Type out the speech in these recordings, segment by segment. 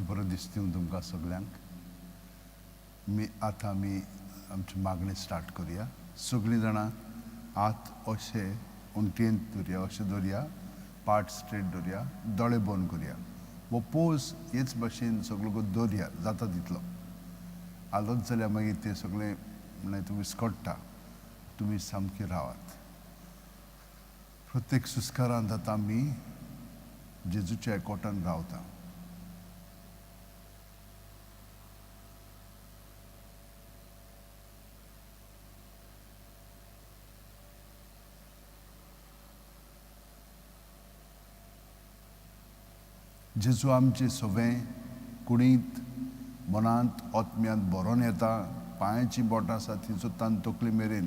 बरो दीस दिवं तुमकां सगळ्यांक. आतां आमी आमची मागणी स्टार्ट करुया. सगळीं जाणां हात अशे उंटेंत दवरया, अशें दवरया, पाट स्ट्रेट दवरया, दोळे बंद करुया. वो पोज हेच भाशेन सगळो दवरया जाता तितलो. आलोच जाल्यार मागीर ते सगळें म्हणल्यार तुमी विस्कटता. तुमी सामके रावात. प्रत्येक सुस्कारांत आतां आमी जेजूच्या एकवटान रावता. जेजू आमचे सवें कुडींत मनांत आत्म्यांत भरोन येता. पांयाची बोटां आसा ती सुद्दां तकले मेरेन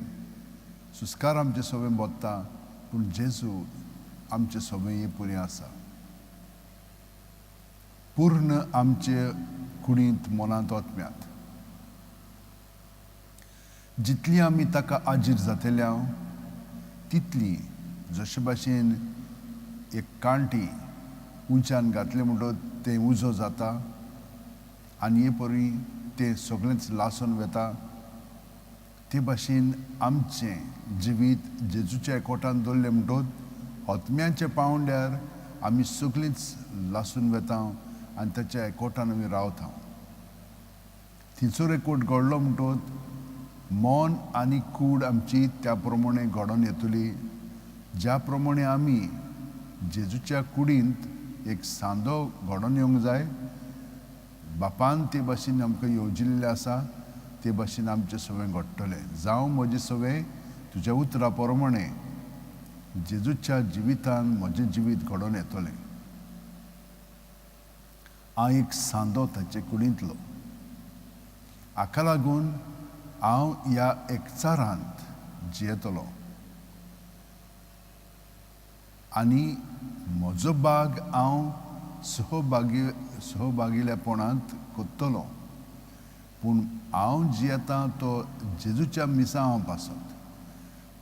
सुस्कार आमचे सवें बोत्ता. पूण जेजू आमचे सवें येवपुरी आसा. पूर्ण आमचे कुडींत मनांत आत्म्यांत. जितली आमी ताका आजीर जातल्या तितली जशे भाशेन एक कांटी उंचान घातले म्हणटच तें उजो जाता आनी हे परी तें सगळेंच लासून वेता. ते भाशेन आमचें जिवीत जेजूच्या एकवटान दवरलें म्हणटच आत्म्याच्या पांवड्यार आमी सगळींच लासून वेता आनी ताच्या एकवटान आमी रावता. थिंचोर एकवट घडलो म्हणटच मन आनी कूड आमची त्या प्रमाणे घडोवन येतली. ज्या प्रमाणे आमी जेजूच्या कुडींत एक सांदो घडोवन येवंक जाय. बापान ते भाशेन आमकां येवजिल्लें आसा ते भाशेन आमचें सवें घडटलें. जावं म्हजें सवें तुज्या उतरा प्रमाणे जेजूच्या जिवितान म्हजें जिवीत घडोवन येतलें. हांव एक सांदो ताचे कुडींतलो. हाका लागून हांव ह्या एकचारांत जियेतलो आनी म्हजो भाग हांव सहभागिलेपणांत कोत्तलो. पूण हांव जियेतां तो जेजूच्या मिसां पासत,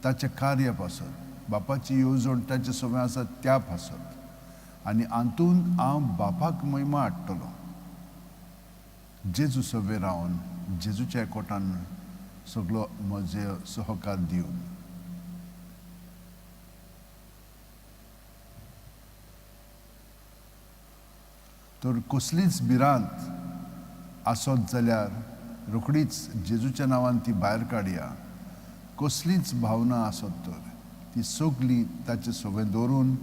ताचे कार्य पासत, बापाची येवजण ताचे सवें आसा त्या पासत आनी हातूंत हांव बापाक महिमा हाडटलो. जेजू सवें रावन जेजूच्या एकवटान सगळो म्हजे सहकार दिवन. तर कसलीच भिरांत आसत जाल्यार रोखडीच जेजूच्या नांवान ती भायर काडया. कसलीच भावना आसत तर ती सगळी ताचे सवें दवरून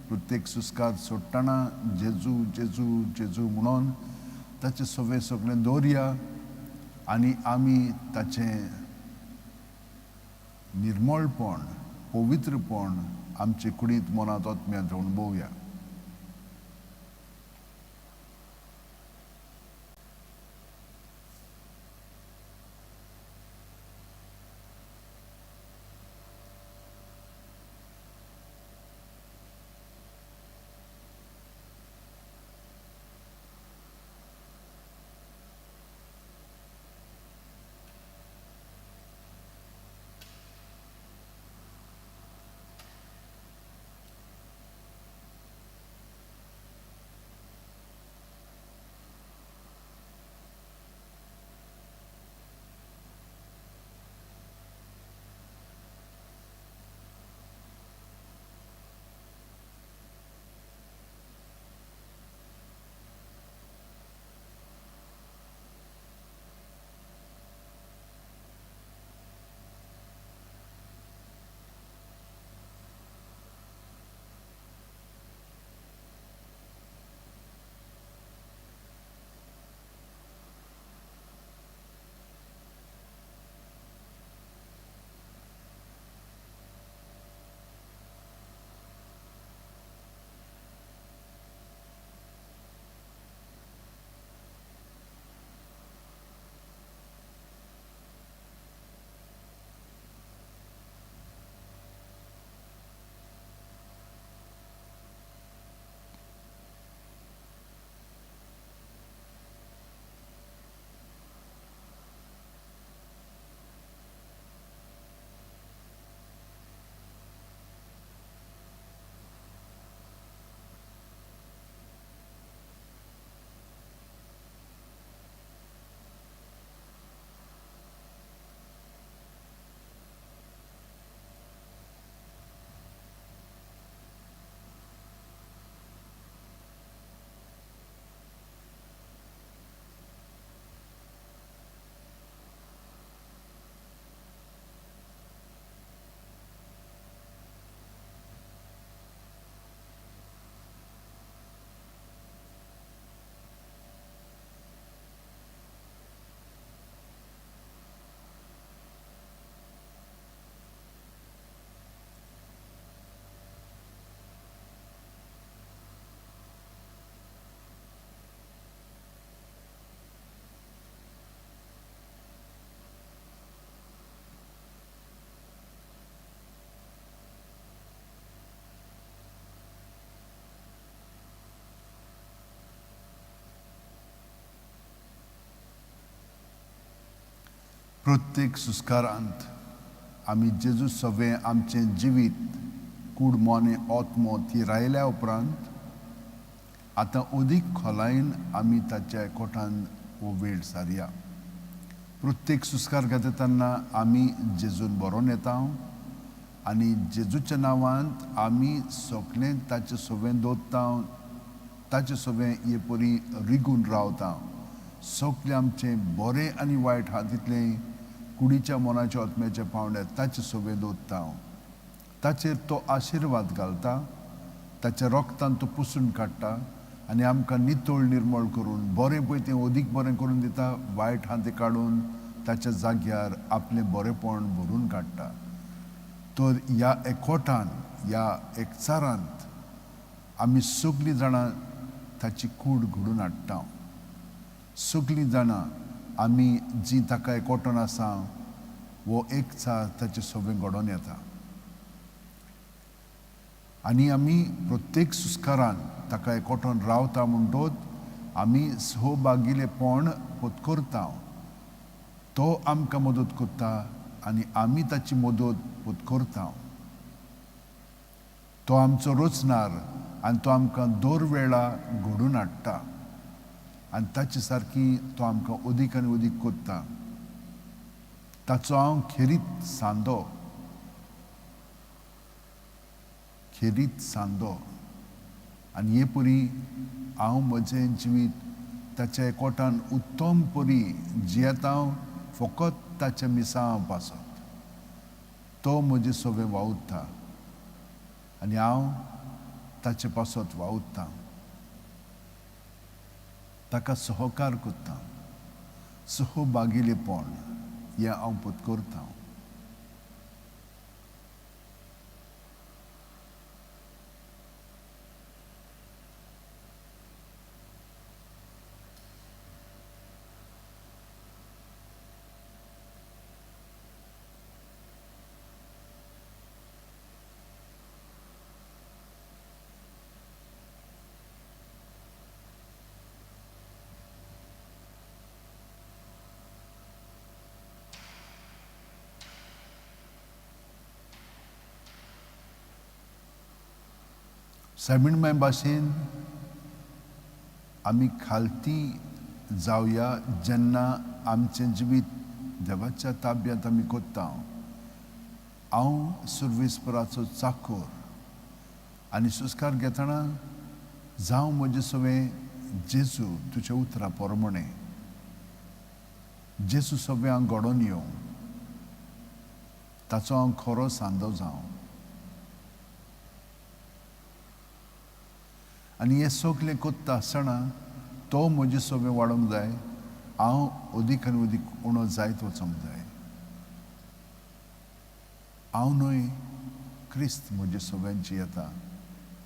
प्रत्येक सुस्कार सोडटना जेजू जेजू जेजू म्हणून ताचे सवें सगळें दवरया आनी आमी ताचें निर्मळपण पवित्रपण आमचे कुडींत मनांत आत्म्यांत अणभवया. प्रत्येक सुस्कारांत आमी जेजू सवें आमचें जिवीत कूड मोने ओतमो ती रायल्या उपरांत आतां अदीक खोलायेन आमी ताच्या एकवटान हो वेळ सारया. प्रत्येक सुस्कार घेता तेन्ना आमी जेजून बरोवन येता आनी जेजूच्या नांवांत आमी सोगलें ताचे सवें दवरता, ताचे सवें हे परी रिगून रावता. सगलें आमचें बरें आनी वायट आहा तितलें कुडीच्या मनाच्या आत्म्याचे पावंड्या ताचे सवें दवरता. ताचेर तो आशिर्वाद घालता, ताच्या रोगतान तो पुसून काडटा आनी आमकां नितळ निर्मळ करून बरें पळय तें अदीक बरें करून दिता, वायट आहा तें काडून ताच्या जाग्यार आपलें बरेंपण भरून काडटा. तर ह्या एकवटान, ह्या एकचारांत आमी सगलीं जाणां ताची कूड घडोवन हाडटा. सगलीं जाणां आमी जीं ताका एकवटून आसा वो एकचार ताचे सवें घडोवन येता. आनी आमी प्रत्येक सुस्कारान ताका एकवटून रावता म्हणटोच आमी सहभागिलेपण पत्करता. तो आमकां मदत करता आनी आमी ताची मदत पत्करता. तो आमचो रचणार आनी तो आमकां दर वेळा घडोवन हाडटा आनी ताचे सारकी तो आमकां अदीक आनी अदीक करता. ताचो हांव खेरीत सांदो आनी हे परी हांव म्हजें जिवीत ताच्या एकवटान उत्तम परी जियेता फकत ताच्या मिसां पासत. तो म्हजें सवें वावुरता आनी हांव ताचे पासत वावुरता. ताका सहकार करता, सहभागिलेपण हें हांव पत्करता. सायबीणमय भाशेन आमी खालती जावया जेन्ना आमचें जिवीत देवाच्या ताब्यांत आमी कोत्ता. हांव सुर्वेस्पराचो चाकर आनी सुस्कार घेतना जावं म्हजें सवें जेजू तुज्या उतरां पोरमणें जेजू सवें हांव घडोवन येवं, ताचो हांव खरो सांदो जावं. आनी हें सगलें कोत्ता आसतना तो म्हजें सवें वाडोवंक जाय, हांव अदीक आनी अदीक उणो जायत वचोंक जाय. हांव न्हय, क्रिस्त म्हजे सवें जियेता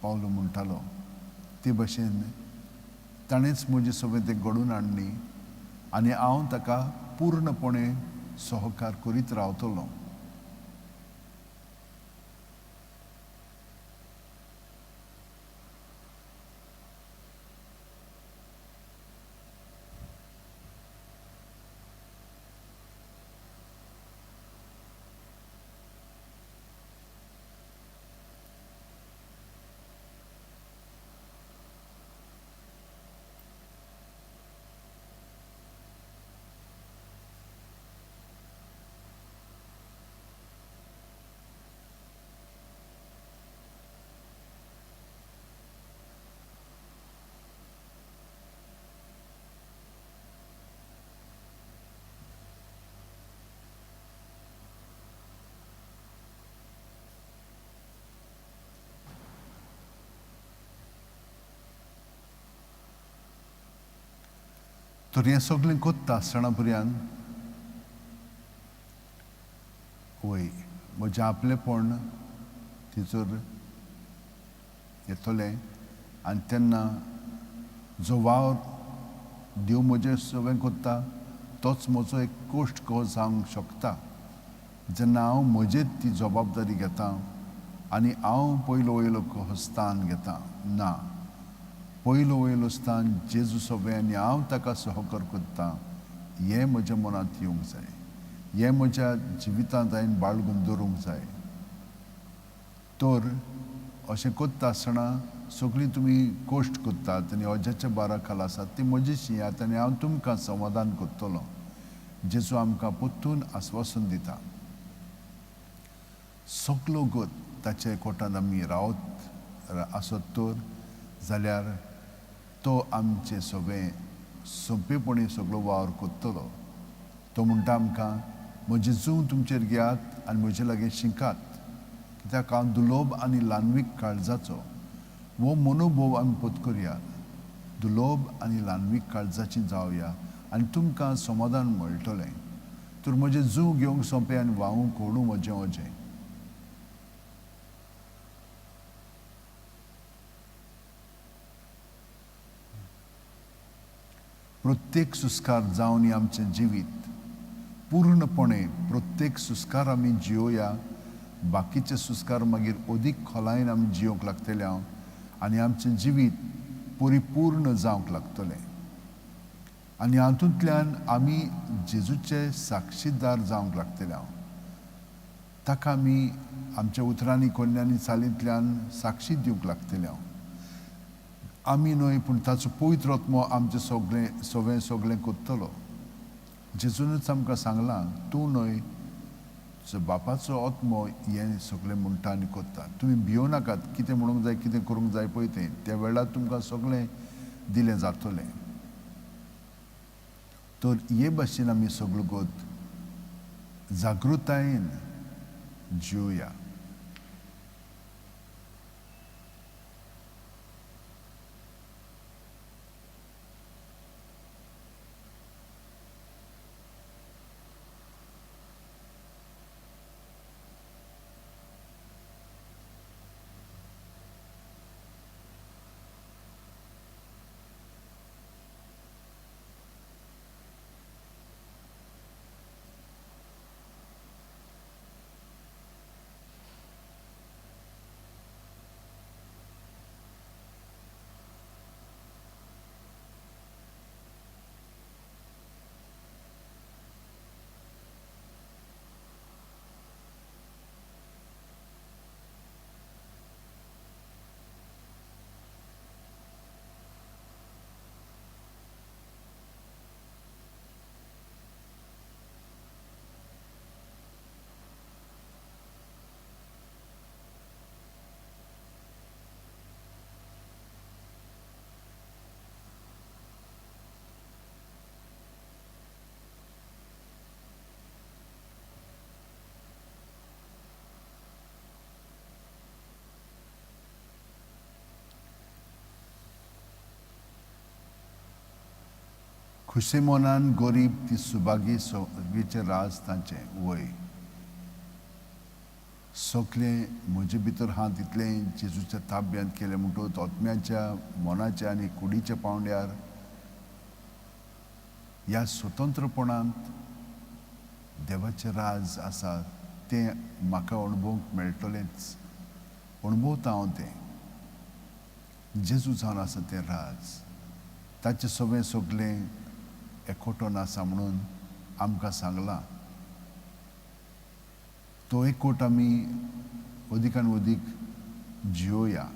पावलो म्हणटालो ते भाशेन ताणेंच म्हजें सवें तें घडोवन हाडली आनी हांव ताका पूर्णपणे सहकार करीत रावतलों. तर हें सगलें कोत्ता आसतना पर्यंत वय म्हजें आपलेपण तिचूर येतलें आनी तेन्ना जो वावर देव म्हजें सवें कोत्ता तोच म्हजो एक कोश्ट कहो जावंक शकता. जेन्ना हांव म्हजेच ती जबाबदारी घेता आनी हांव पयलो वयलो कहो स्थान घेता. ना, पयलो वयलो स्थान जेजू सवें आनी हांव ताका सहकार करता हें म्हज्या मनांत येवंक जाय. हें म्हज्या जिवितांत हांवें बाळगून दवरूंक जाय. तर अशें कोत्ता आसतना सगळीं तुमी कोश्ट कोत्तात आनी अजाच्या बारा खाला आसात ती म्हजीशी आतां आनी हांव तुमकां समाधान कोत्तलो. जेजू आमकां परतून आस्वासन दिता. सगलो गोत ताच्या एकवटान आमी रावत आसत तर जाल्यार तो आमचे सगळें सोंपेपणी सगळो वावर कोत्तलो. तो म्हणटा आमकां म्हजें जीव तुमचेर घेयात आनी म्हजे लागीं शिंकात, कित्याक हांव दुलोभ आनी ल्हानवीक काळजाचो. हो मनोभव आमी पत्करया, दुलोभ आनी ल्हानवीक काळजाची जावया आनी तुमकां समाधान मेळटलें. तर म्हजें जीव घेवंक सोंपें आनी व्हांवूंक ओडूं म्हजें ओजें. प्रत्येक सुस्कार जावन आमचें जिवीत पूर्णपणे प्रत्येक सुस्कार आमी जियोया. बाकीचे सुस्कार मागीर अदीक खोलायेन आमी जियोंक लागतले आनी आमचें जिवीत परिपूर्ण जावंक लागतलें. आनी हातूंतल्यान आमी जेजूचे साक्षीदार जावंक लागतले. ताका आमी आमच्या उतरांनी कोन्यांनी चालींतल्यान साक्षी दिवंक लागतले. आमी न्हय पूण ताचो पवित्र आत्मो आमचें सगळें कोत्तलो. जेजूनच आमकां सांगलां, तूं न्हय तुजो बापाचो आत्मो हें सगळें म्हणटा आनी कोत्ता. तुमी भियों नाकात, कितें म्हणूंक जाय कितें करूंक जाय पळय तें त्या वेळार तुमकां सगळें दिलें जातलें. तर हे भाशेन आमी सगळो गोत जागृतायेन जियोया. खुशे मोनान गरीब ती सुभागी सोबीचें राज तांचें वय. सगलें म्हजे भितर हांव तितलें जेजूच्या ताब्यांत केलें म्हणटूच आत्म्याच्या मोनाच्या आनी कुडीच्या पावंड्यार ह्या स्वतंत्रपणांत देवाचें राज आसा तें म्हाका अणभवूंक मेळटलेंच. अणभवता हांव तें जेजू जावन आसा तें राज. ताचें सगळें एकवटून आसा म्हणून आमकां सांगलां. तो एकवट आमी अदीकान अदीक जियोया.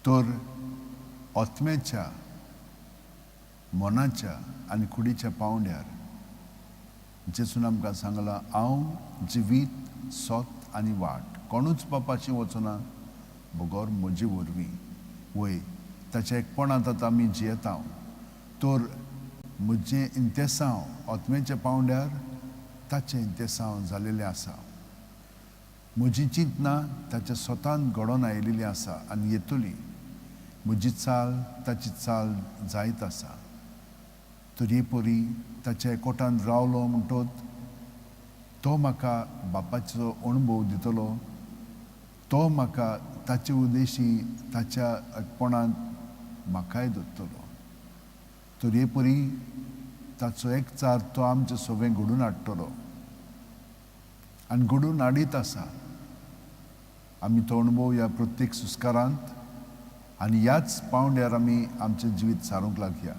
तर आत्म्याच्या मोनाच्या आनी कुडीच्या पावंड्यार जेजून आमकां सांगलां, हांव जिवीत सोत आनी वाट. कोणूच बापाची वचना बगोर म्हजे वरवीं. वय ताच्या एकपणांत आतां आमी जियेता. तर म्हजें इंतेसांव आत्म्याच्या पावंड्यार ताचें इंतेसांव जालेलें आसा. म्हजी चिंतना ताच्या स्वतान घडोवन आयिल्ली आसा आनी येतली. म्हजी चाल ताची चाल जायत आसा. तरी परी ताच्या एकवटान रावलो म्हणटच तो म्हाका बापाचो अणभव दितलो. तो म्हाका ताचे उद्देशी ताच्या एकपणान म्हाकाय धरतलो. तरी परी ताचो एकचार तो आमचें सगळें घडून हाडटलो आनी घडून हाडीत आसा. आमी तो अणभव ह्या प्रत्येक सुस्कारांत आनी ह्याच पावंड्यार आमी आमचें जिवीत सारूंक लागया.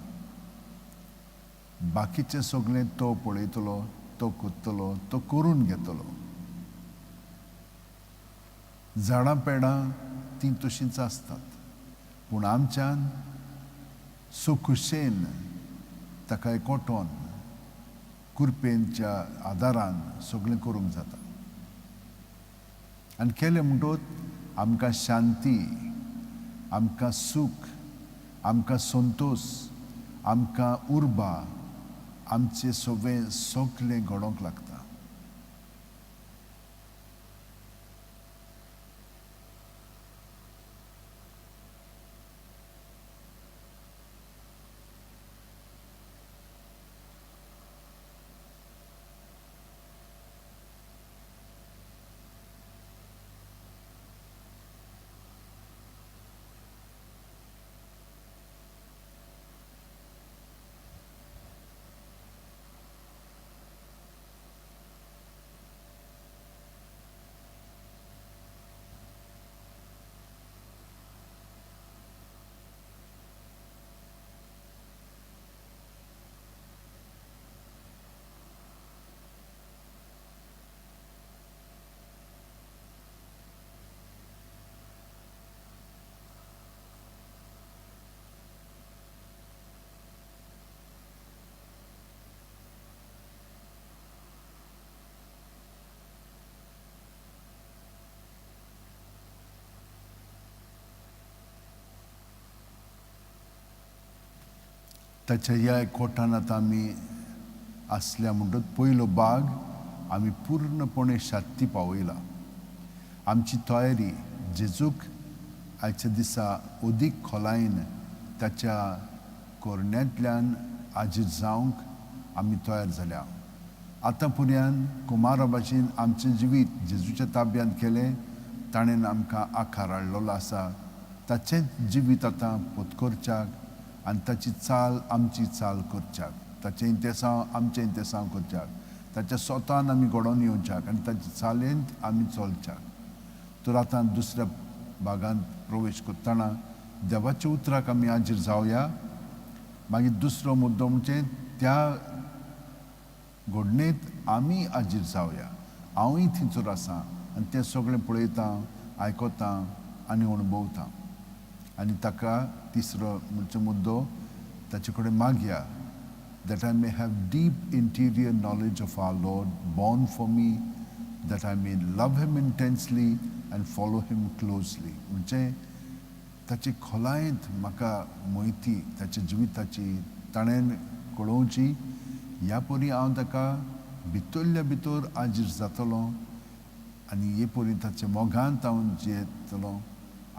बाकीचें सगळें तो पळयतलो, तो कोत्तलो, तो करून घेतलो. झाडां पेडां तीं तशींच आसतात, पूण आमच्यान सुखुशेन ताका एकवटोन कुरपेंच्या आदारान सगळें करूंक जाता. आनी केलें म्हणटच आमकां शांती, आमकां सूख, आमकां संतोश, आमकां उर्बा, आमचें सगळें घडोवंक लागता. ताच्या ह्या एकवटान आतां आमी आसल्या म्हणटच पयलो भाग आमी पूर्णपणे शांती पावयला. आमची तयारी जेजूक आयच्या दिसा अदीक खोलायेन ताच्या कोरण्यांतल्यान हाजीर जावंक आमी तयार जाल्या. आतां पर्यान कुमारा भाशेन आमचें जिवीत जेजूच्या ताब्यांत केलें. ताणें आमकां आकार हाडलेलो आसा. ताचें जिवीत आतां पोतकरच्याक आनी ताची चाल आमची चाल करच्याक, ताचें इंतेसांव आमचें इंतेसांव करच्याक, ताच्या स्वतान आमी घडोवन येवच्याक आनी ताच्या चालेंत आमी चलच्याक. तर आतां दुसऱ्या भागांत प्रवेश करतना देवाच्या उतराक आमी हाजीर जावया. मागीर दुसरो मुद्दो म्हणजे त्या घडणेंत आमी हाजीर जावया. हांवूय थंयसर आसां आनी तें सगळें पळयतां, आयकतां आनी अणभवतां. आनी ताका तिसरो म्हणजे मुद्दो ताचे कडेन मागया. that I may have deep interior knowledge of our Lord, born for me, that I may love him intensely and follow him closely. म्हणजे ताची खोलायेंत म्हाका म्हायती ताच्या जिविताची ताणें कळोवची. ह्या परी हांव ताका भितरल्या भितर हाजीर जातलो आनी हे परी ताच्या मोगांत हांव जियेतलो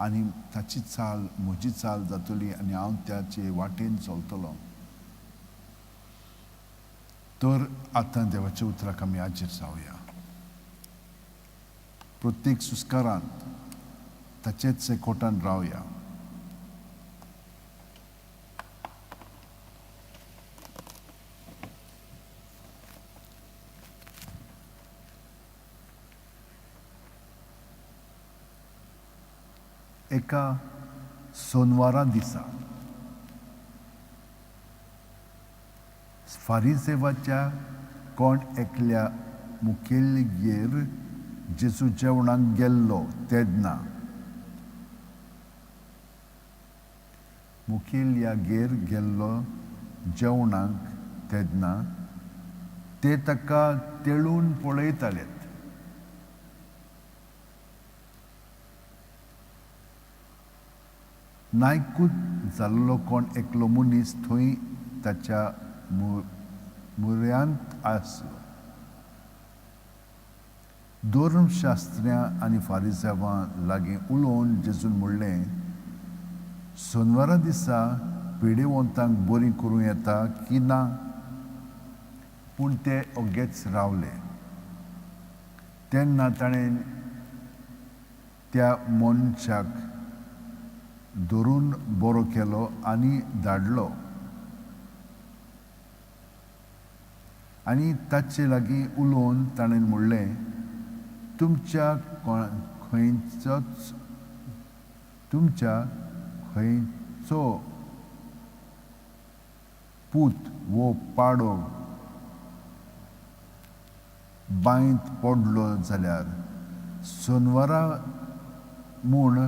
आनी ताची चाल म्हजी चाल जातली आनी हांव त्याचे वाटेन चलतलो. तर आतां देवाच्या उतराक आमी हाजीर जावया. प्रत्येक सुस्कारांत ताचेच एकवटान रावया. एका सोनवारा दिसा फारिसेवाच्या कोण एकल्या मुखेलगेर जेजू जेवणाक गेल्लो तेन्ना मुखेल्यागेर गेल्लो जेवणाक तेन्ना ते ताका तेळून पळयताले. नायकूच जाल्लो कोण एकलो मनीस थंय ताच्या मुऱ्यांत आसलो. धर्मशास्त्रियां आनी फारिसांवां लागीं उलोवन जेजून म्हणलें, सोनवारा दिसा पिडेवंतांक बरी करूं येता की ना? पूण ते ओगेच रावले. तेन्ना ताणें त्या मनशाक धरून बरो केलो आनी धाडलो. आनी ताचे लागीं उलोवन ताणें म्हणलें, तुमच्या खंयचो पूत वो पाडो बांयत पडलो जाल्यार सोनवारा म्हूण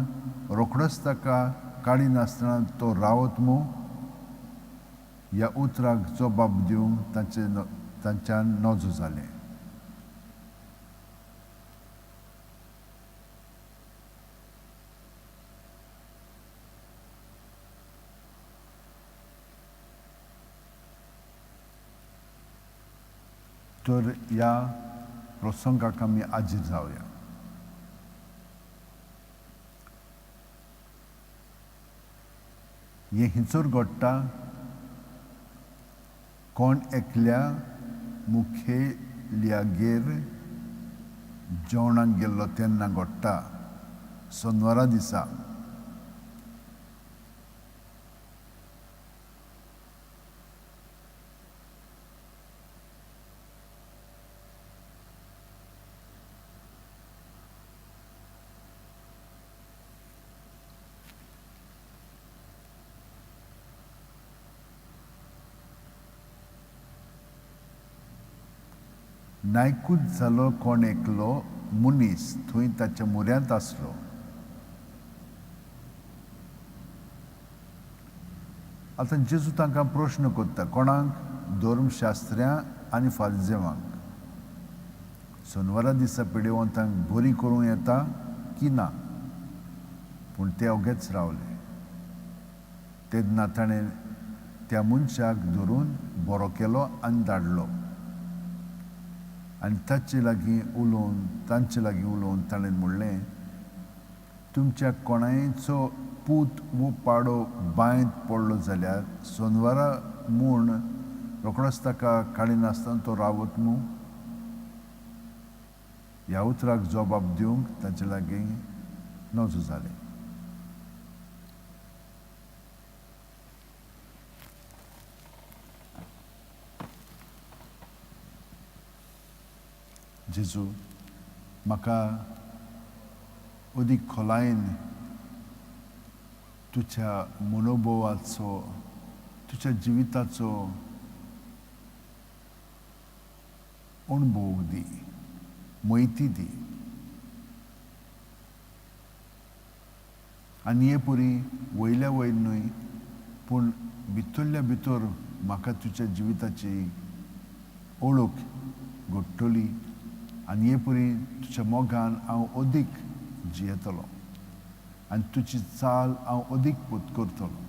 रोखडोच ताका काडी नासतना तो रावत मू? ह्या उतराक जबाब दिवंक तांच्यान नजो जालें. तर ह्या प्रसंगाक आमी हाजीर जावया. हें हिंचोर घडटा कोण एकल्या मुखेल्यागेर जेवणाक गेल्लो तेन्ना घडटा, सोनवारा दिसा. नायकूच जालो कोण एकलो मनीस थंय ताच्या म्हऱ्यांत आसलो. आतां जेजू तांकां प्रश्न करता, कोणाक? धर्मशास्त्र्यां आनी फारिसांवांक. सोनवारा दिसा पिडेवंतांक बरी करूं येता की ना? पूण ते ओगेच रावले. तेन्ना ताणें त्या मनशाक धरून बरो केलो आनी धाडलो. आनी तांचे लागीं उलोवन ताणें म्हणलें, तुमच्या कोणायचो पूत वो पाडो बांयत पडलो जाल्यार सोनवारा म्हूण रोखडोच ताका काडी नासतना तो रावत मू? ह्या उतराक जबाब दिवंक तांचे लागीं नजो जालें. जेजू, म्हाका अदीक खोलायेन तुज्या मनोभवाचो, तुज्या जिविताचो अणभव दी, म्हायती दी. आनी हे परी वयल्या वयर न्हय, पूण भितरल्या भितर म्हाका तुज्या जिविताची ओळख घडटली. आनी हे परी तुज्या मोगान हांव अदीक जियेतलो आनी तुजी चाल हांव अदीक पत्करतलो.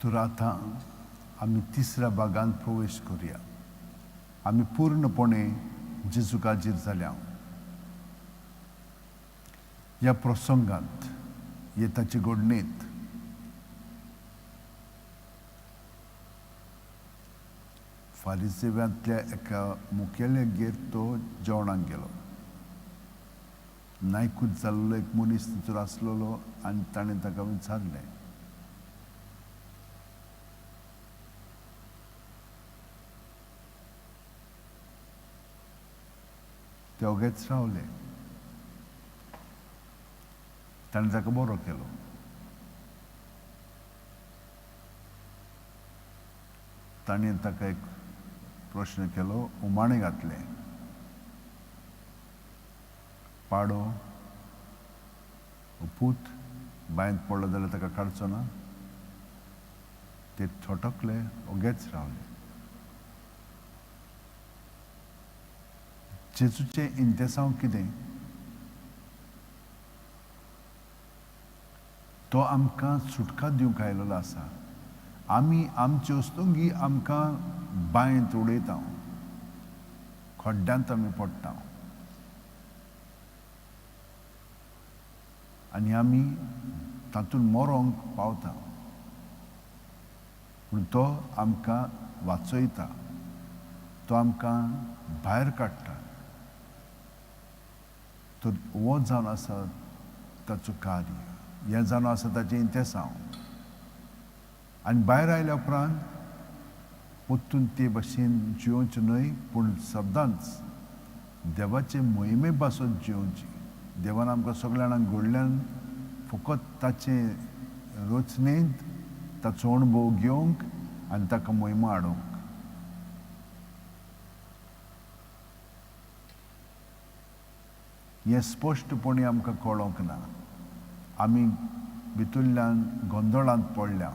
तर आतां आमी तिसऱ्या भागांत प्रवेश करुया. आमी पूर्णपणे जेजुकाचेर जाल्या. ह्या प्रसंगांत येताचे घडणेंत फारिसेव्यांतल्या एका मुखेल्यागेर तो जेवणाक गेलो. नायकूच जाल्लो एक मनीस थंयसर आसलेलो आनी ताणें ताका विचारलें, ते ओगेच रावले. ताणें ताका बरो केलो. ताणें ताका एक प्रश्न केलो, उमाणे घातले, पाडो पूत बायंत पडलो जाल्यार ताका काडचो ना. ते थोटकले, ओगेच रावले. जेजूचें इंतेसांव कितें? तो आमकां सुटका दिवंक आयिल्लो आसा. आमी आमच्यो वस्तूंगी आमकां बायंत उडयता, खड्ड्यांत आमी पडटा आनी आमी तातूंत मरोंक पावता. पूण तो आमकां वाचयता, तो आमकां भायर काडटा. तर हो जावन आसा ताचो कार्य, हें जावन आसा ताचें इंतेसांव. आनी भायर आयल्या उपरांत परतून ते भाशेन जिवोवचें न्हय, पूण सदांच देवाचे मोहिमे पासून जिवोवची. देवान आमकां सगळ्या जाणांक घडल्यान फकत ताचे रचनेंत ताचो अणभव घेवंक आनी ताका मोहिमा हाडूंक. हें स्पश्टपणी आमकां कळोंक ना. आमी भितरल्यान गोंदळांत पडल्या.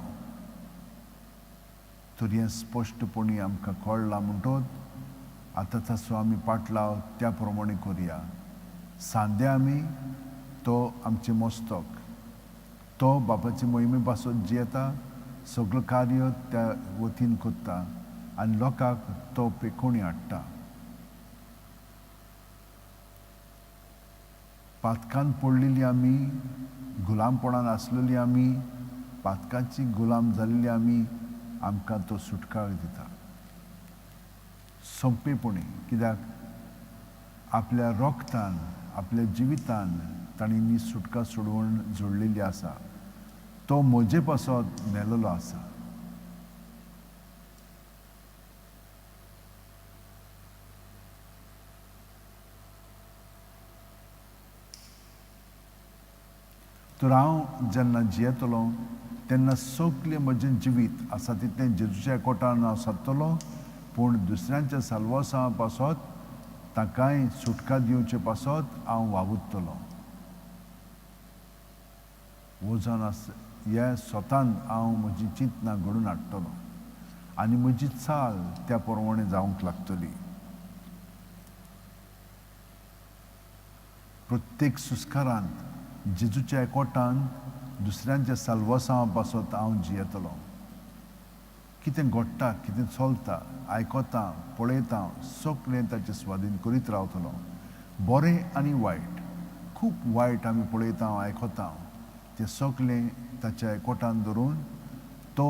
तर हें स्पश्टपणी आमकां कळलां म्हणटच आतां ताचो आमी पाटलाव त्या प्रमाणे करुया. सांदे आमी तो आमचें मस्तक, तो बापाचे मोहिमे पासून जियेता, सगळें कार्य त्या वतीन करता आनी लोकांक तो पेखोवणी हाडटा. पातकान पडलेली आमी, गुलामपणान आसलेली आमी, पातकाची गुलाम जाल्ली आमी, आमकां तो सुटका दिता सोंपेपणी. कित्याक आपल्या रोगतान, आपल्या जिवितान ताणीं सुटका सोडवून जोडलेली आसा. तो म्हजे पासत मेलेलो आसा. तर हांव जेन्ना जियेतलो तेन्ना सगळें म्हजें जिवीत आसा तितलें जेजूच्या कोटान हांव सादतलो, पूण दुसऱ्यांच्या साल्वासा पासत ताकाय सुटका दिवचे पासत हांव वावुरतलो. हो जावन आसा हे स्वतान हांव म्हजी चिंतना घडोवन हाडटलो आनी म्हजी चाल त्या प्रमाणे जावंक लागतली. प्रत्येक सुस्कारांत जेजूच्या एकवटान दुसऱ्यांच्या साल्वासा पासत हांव जियेतलो. कितें घडटा, कितें चलता, आयकता, पळयता, सगळें ताचें स्वाधीन करीत रावतलो. बरें आनी वायट, खूब वायट आमी पळयता, आयकता, तें सगळें ताच्या एकवटान धरून तो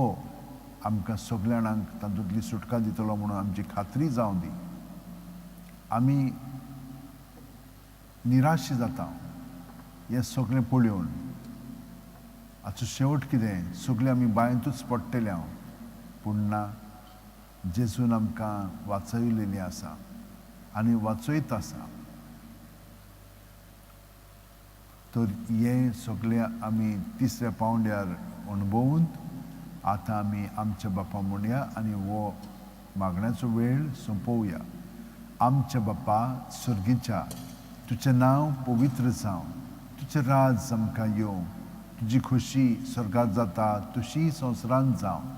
आमकां सगळ्या जाणांक तातूंतली सुटका दितलो म्हणून आमची खात्री जावं दी. आमी निराश जाता हें सगळें पळोवन. हाचो शेवट कितें? सगळें आमी बायंतूच पडटले. पूण ना, जेजून आमकां वाचयलेलीं आसा आनी वाचयत आसा. तर हें सगळें आमी तिसऱ्या पावंड्यार अणभवून आतां आमी आमच्या बापा म्हणया आनी हो मागण्याचो वेळ सोंपोवया. आमच्या बापा सुर्गीच्या, तुजें नांव पवित्र जावं, तुजें राज आमकां येवं, तुजी खुशी स्वर्गांत जाता तशी संवसारांत जावं.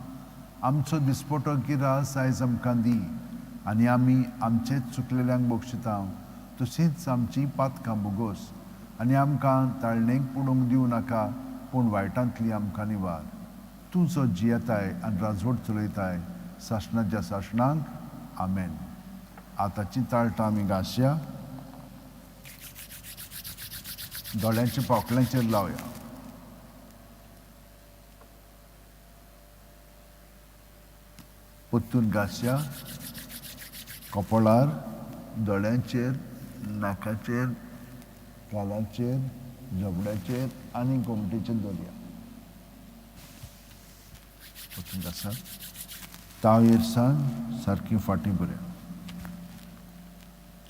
आमचो दिसपटो गिरास आयज आमकां दी आनी आमी आमचेच चुकलेल्यांक बक्षिता तशींच आमची पातकां बोगोस आनी आमकां ताळणेक पडूंक दिवं नाका, पूण वायटांतली आमकां निवार. तूं जो जियेताय आनी राजवट चलयताय सासणाच्या सासणांक आमेन. आतांची ताळटां आमी घासया, दोळ्यांच्या पोकळ्यांचेर लावया. पोत्तून घासया, कपळार, दोळ्यांचेर, नाकाचेर, गालांचेर, जबड्याचेर आनी घुमटेचेर दवरया. पोत्तून घासा. ताव येरसान सारकी फाटीं बऱ्या.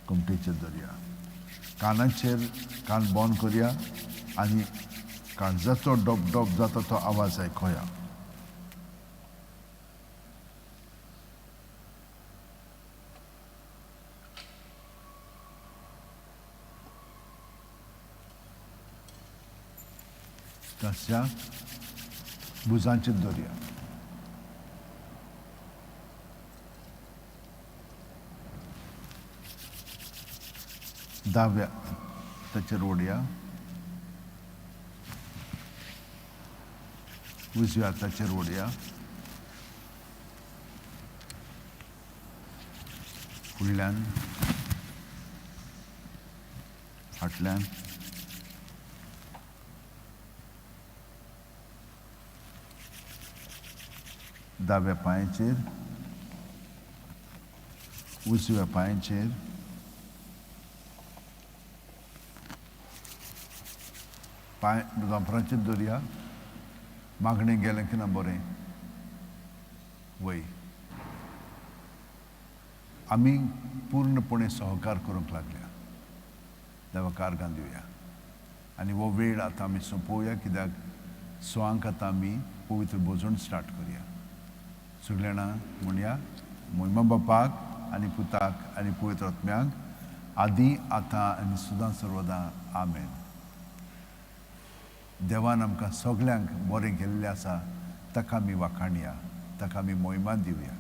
घुमटेचेर दवरया. कानाचेर कान बंद करया आनी काळजाचो डब डब जाता तो आवाज आयकोया. घासया, भुजांचेर दवरया. दाव्या हाताचेर ओडया, उजव्या हाताचेर ओडया. फुडल्यान, फाटल्यान, दाव्या पांयाचेर, उजव्या पांयाचेर, पांय दोंपरांचेर दवरया. मागणें गेलें की ना बरें. वय आमी पूर्णपणे सहकार करूंक लागल्या. देवाक आर्गां दिवया आनी हो वेळ आतां आमी सोंपोवया, कित्याक सोआंक आतां आमी पवित्र भोजन स्टार्ट करया. सगळीं जाणां म्हणया, महिमा बापाक आनी पुताक आनी पवित्र आत्म्याक, आदी आतां आनी सदां सर्वदां आमेन. देवान आमकां सगळ्यांक बरें केल्लें आसा, ताका आमी वाखाणया, ताका आमी महिमा दिवया.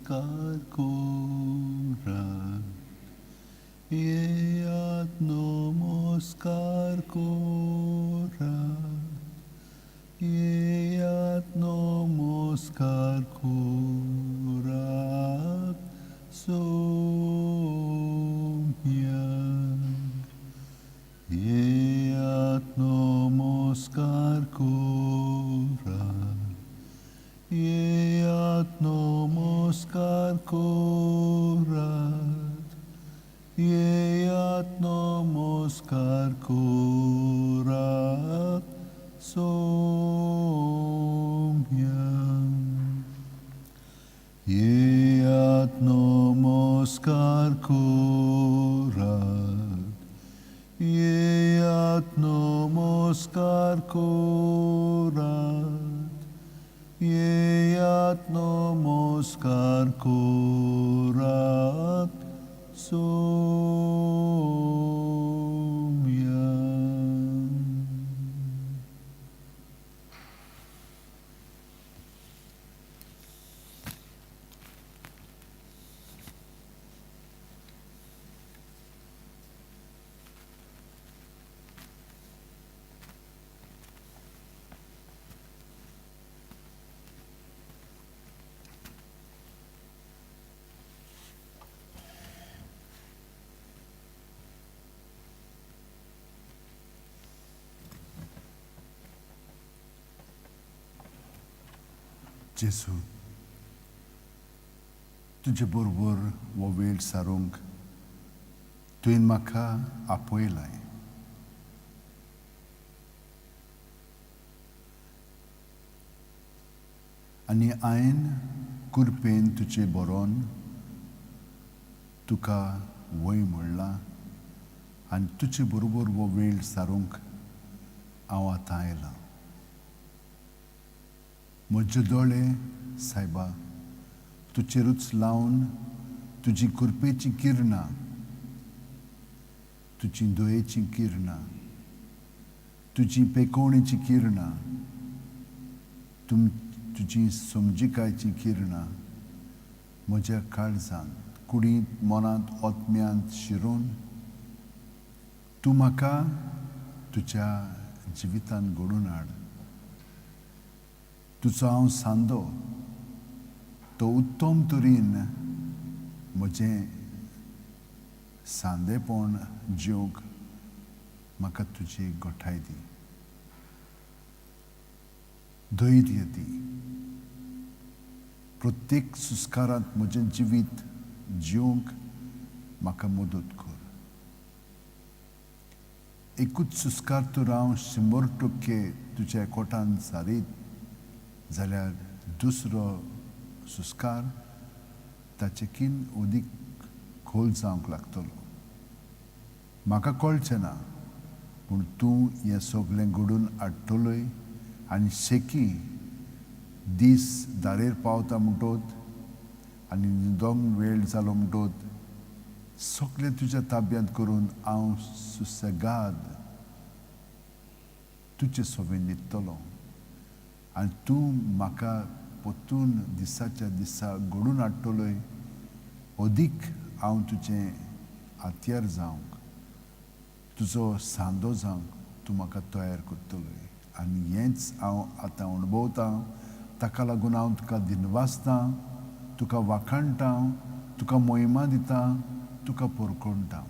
নমস্কার কোরাত, ইয়াত নমস্কার কোরাত, ইয়াত নমস্কার কোরাত, সোম্যাং, ইয়াত নমস্কার কোরাত, ইয়াত নমস্কার কোরাত, ইয়াত নমস্কার কোরাত, সোম্যাং, ইয়াত নমস্কার কোরাত, ইয়াত নমস্কার কোরাত, ইয়াত নমস্কার কোরাত, সোম্যাং. जेसू तुजे बरोबर हो वेळ सारूंक तुवें म्हाका आपयलाय. आनी हांवें कुरपेन तुजे बरोवन तुका वय म्हणलां आनी तुजे बरोबर हो वेळ सारूंक हांव आतां आयलां. म्हजे दोळे सायबा तुजेरूच लावन तुजी कुरपेची किरणां, तुजी दयेची किरणां, तुजी पेकोवणेची किरणां, तुजी समजिकायची किरणां म्हज्या काळजांत, कुडींत, मनांत, ओतम्यांत शिरून तूं म्हाका तुज्या जिवितांत घडोवन हाड. तुजो हांव सांदो तो उत्तम तरेन म्हजें सांदेपण जिवंक म्हाका तुजी गोठाय दी, धैर्य दी. प्रत्येक सुस्कारांत म्हजें जिवीत जिवंक म्हाका मदत कर. एकूच सुस्कार तर हांव 100% तुज्या एकवटान सारीत जाल्यार दुसरो सुस्कार ताचेकीन अदीक खोल जावंक लागतलो. म्हाका कळचें ना, पूण तूं हें सगळें घडोवन हाडटलोय आनी शेकी दीस दारेर पावता म्हणटोत आनी न्हिदोंक वेळ जालो म्हणटोत सगळें तुज्या ताब्यांत करून हांव सुसेगाद तुजे सोबीत न्हिदतलों. आनी तूं म्हाका परतून दिसाच्या दिसा घडोवन हाडटलोय. अदीक हांव तुजें हातयार जावंक, तुजो सांदो जावंक तूं म्हाका तयार करतलोय. आनी हेंच हांव आतां अणभवतां. ताका लागून हांव तुका दिनवासतां, तुका वाखाणटां, तुका मोहिमा दितां, तुका परखणटां.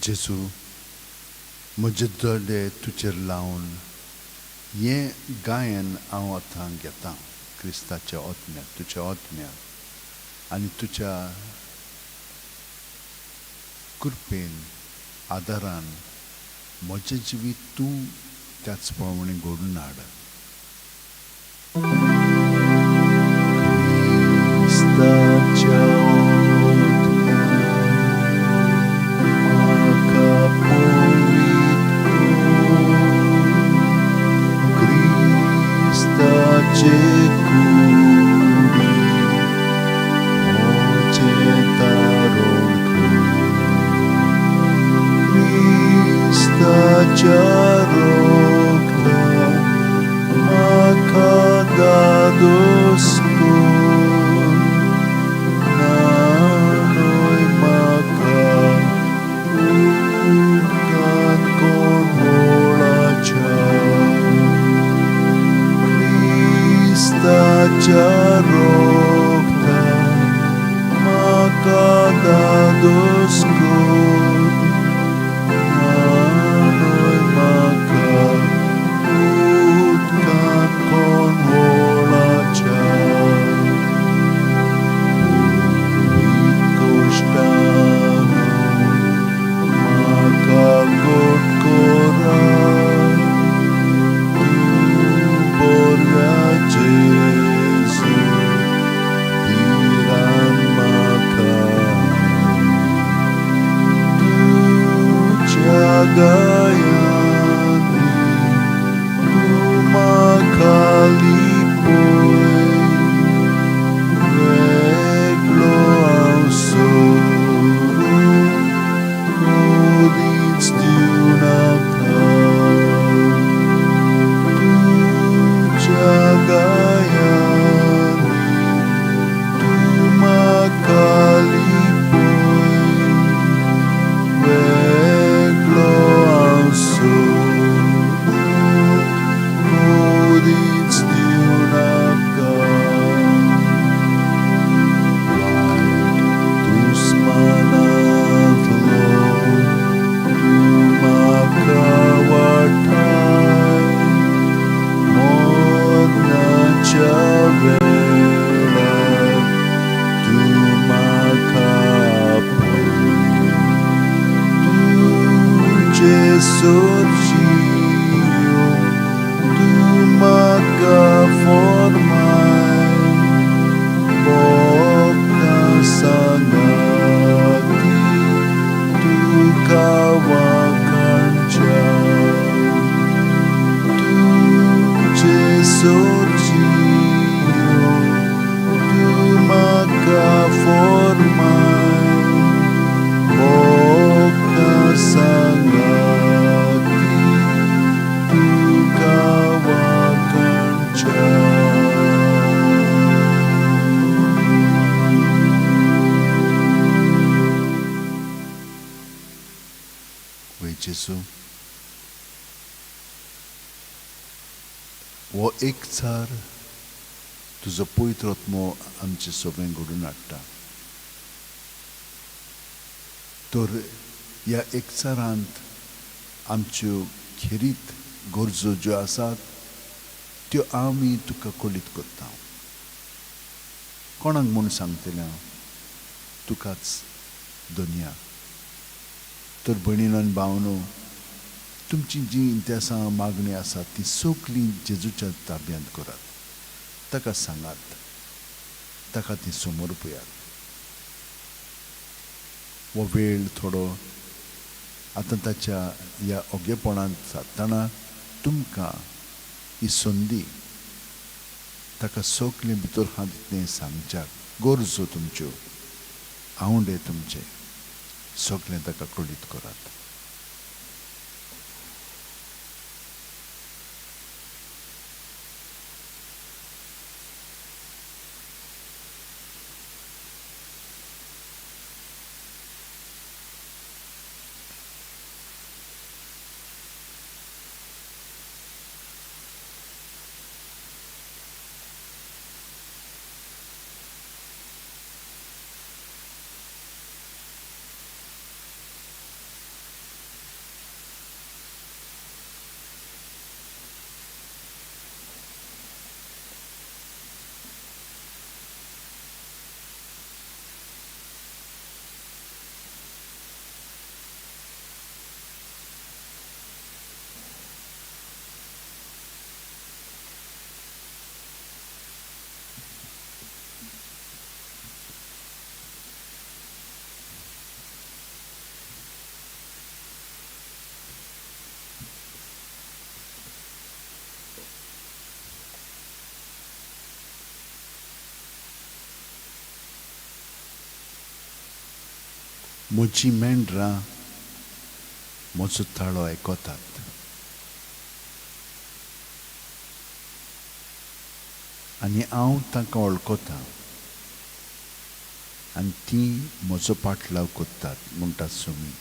जेजू म्हजे दोळे तुजेर लावन हें गायन हांव आतां घेतां क्रिस्ताच्या ओतम्याक, तुज्या ओतम्याक आनी तुज्या कृपेन आदारान म्हजें जिवीत तूं त्याच प्रमाणे घडून हाड. क्रिस्ताच्या वो एकचार तुजो पवित्र आत्मो आमचे सगळें घडून हाडटा. तर ह्या एकचारांत आमच्यो खेरीत गरजो ज्यो आसात त्यो आमी तुका कळीत करता. कोणाक म्हूण सांगतलें हांव? तुकाच दुनिया. तर भयणीनो आनी भावनो, तुमची जी इंत्यासां मागणी आसा ती सगळीं जेजूच्या ताब्यांत करात. ताका सांगात, ताका ती समोर पळयात. हो वेळ थोडो आतां ताच्या ह्या ओगेपणांत सारतना तुमकां ही संदी ताका सगळें भितर हात दितलें सांगच्याक गरजो तुमच्यो आवंडे तुमचे सगळें ताका कळीत करात. म्हजी मेंढरां म्हजो ताळो आयकतात आनी हांव तांकां वळखतां आनी तीं म्हजो पाटलाव कोत्तात म्हणटात सुमी.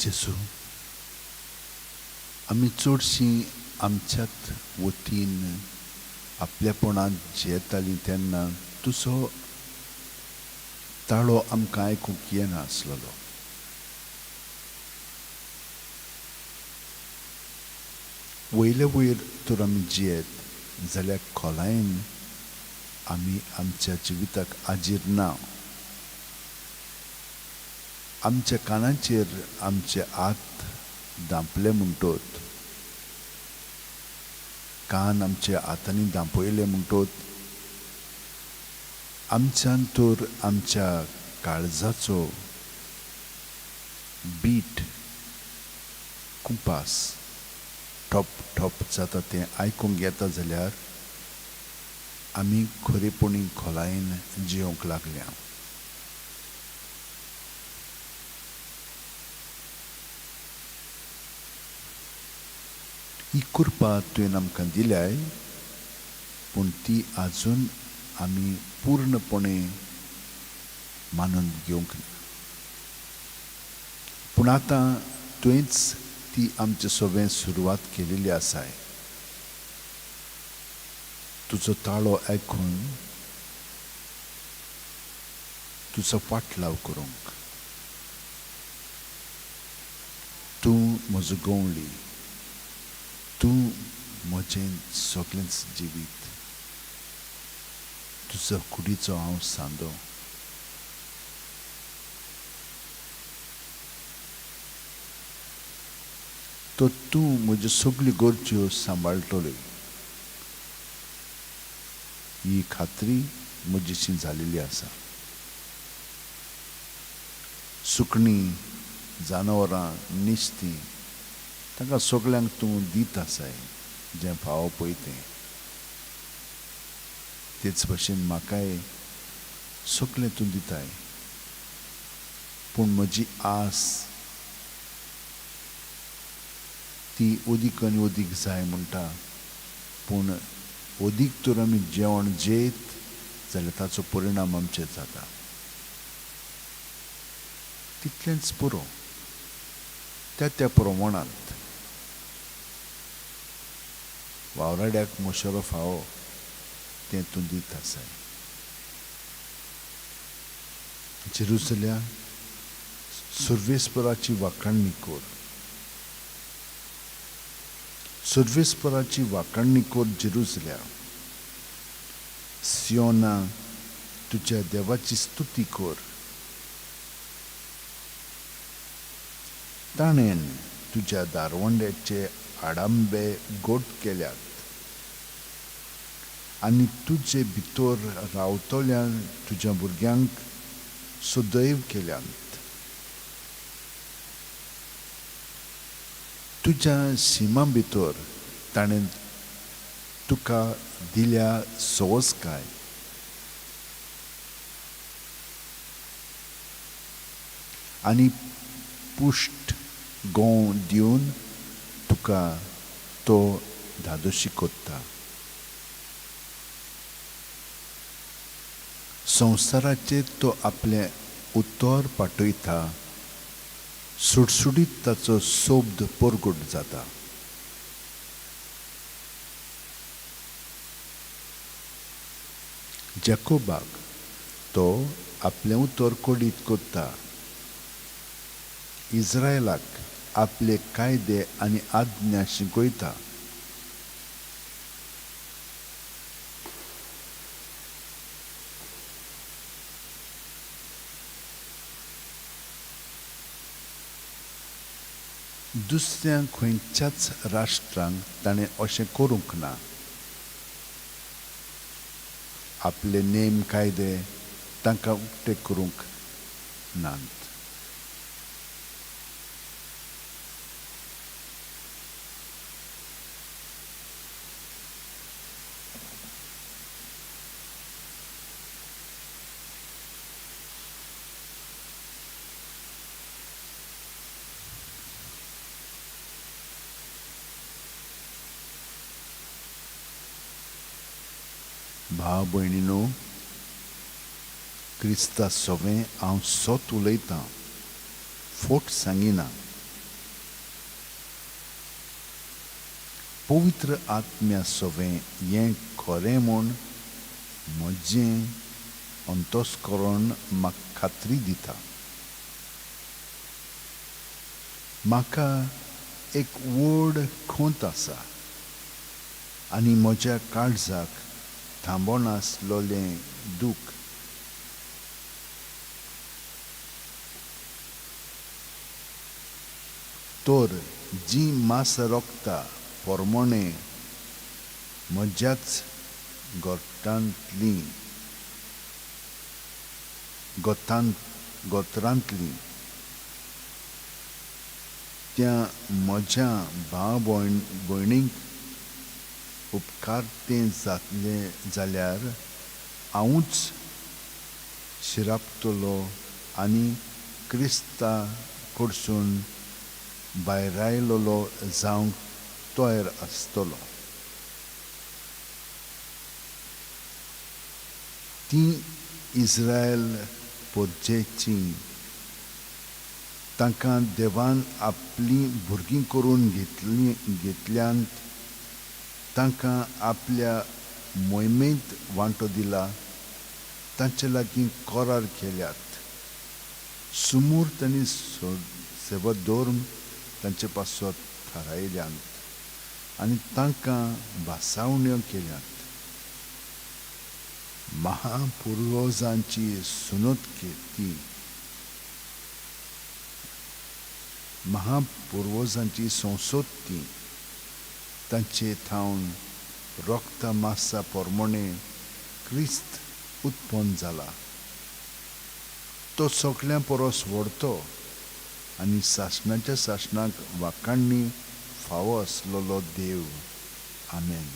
जेसू, आमी चडशीं आमच्याच वतीन आपल्यापणान जियेतालीं तेन्ना तुजो ताळो आमकां आयकूंक येनासलेलो. वयले वयर तर आमी जियेत जाल्यार खोलायेन आमी आमच्या जिविताक आजीर ना. आमच्या कानाचेर आमचे हात दांपले म्हणटोत, कान आमच्या हातांनी दांपयले म्हणटोत, आमच्यान तर आमच्या काळजाचो बीट कुंपास ठोप ठोप जाता तें आयकूंक येता जाल्यार आमी खरेपणी खोलायेन जियोंक लागल्या. ही कृपा तुवें आमकां दिल्याय, पूण ती आजून आमी पूर्णपणे मानून घेवंक ना. पूण आतां तुवेंच ती आमचे सगळें सुरवात केलेली आसाय. तुजो ताळो आयकून तुजो पाटलाव करूंक तूं म्हजो गवळी, तूं म्हजें सगळेंच जिवीत, तुजो कुडीचो हांव सांदो. तो तूं म्हज्यो सगळ्यो गरज्यो सांबाळटलो ही खात्री म्हजीशी जालेली आसा. सुकणीं, जानवरां, निस्तीं तांकां सगळ्यांक तूं दीत आसाय जें फावो पळय तें. तेच भशेन म्हाकाय सगळें तूं दिताय. पूण म्हजी आस ती ओदीक आनी ओदीक जाय म्हणटा. पूण ओदीक तर आमी जेवण जेयत जाल्यार ताचो परिणाम आमचेर जाता. तितलेंच पुरो त्या प्रमाणांत वावराड्याक मशेरो फावो तें तूं दीत आसाय. जेरुसल्या सर्वेस्पराची वाखाणणी कर. सर्वेस्पराची वाखाणणी कर जेरुसल्या. सियोना तुज्या देवाची स्तुती कर. ताणेन तुज्या दारवंड्याचे आडांबे गोट केल्यात आनी तुजे भितर रावतल्या तुज्या भुरग्यांक सदैव केल्यात. तुज्या शिमा भितर ताणें तुका दिल्या संस्कार आनी पुश्ट गों दिवन तुका तो धादोशी कोत्ता. संवसाराचेर तो आपले उतर पाटयता, सुटसुटीत ताचो सोबद परगट जाता. जॅकोबाक तो आपले उतर कोडीत कोत्ता. इस्रायलाक आपले कायदे आनी आज्ञा शिकयता. दुसऱ्या खंयच्याच राष्ट्रांक ताणें अशें करूंक ना. आपले नेम कायदे तांकां उक्ते करूंक नात. भाव भयणीनो, क्रिस्ता सवें हांव सोत उलयतां, फोट सांगिना. पवित्र आत्म्या सवें हें खरें म्हूण म्हजें अंतस्करण म्हाका खात्री दिता. म्हाका एक व्हड खोंत आसा आनी म्हज्या काळजाक थांबनासलोलें दूख. तर जीं मास रोगता पोरमोणे म्हज्याच गोत्रांतलीं त्या म्हज्या भाव भयणींक उपकार तें जातले जाल्यार हांवूच शिरापतलो आनी क्रिस्ता कडसून भायरायलोलो जावंक तयार आसतलो. तीं इस्रायल पोरचेचीं तांकां देवान आपलीं भुरगीं करून घेतल्यांत तांकां आपल्या मोहिमेंत वांटो दिला. तांचे लागीं करार केल्यात. समोर तांणी सेवा दवरून तांचे पासत थारायल्यांत आनी तांकां भासावण्यो केल्यात. महापुर्वजांची सुनत ती महापुर्वजांची संसद ती तांचे थावन रोगता मासा पोरमोणे क्रिस्त उत्पन्न जाला. तो सगळ्यां परस व्हडतो आनी सासणाच्या सासणाक वाखाणणी फावो आसलोलो देव. आमेन.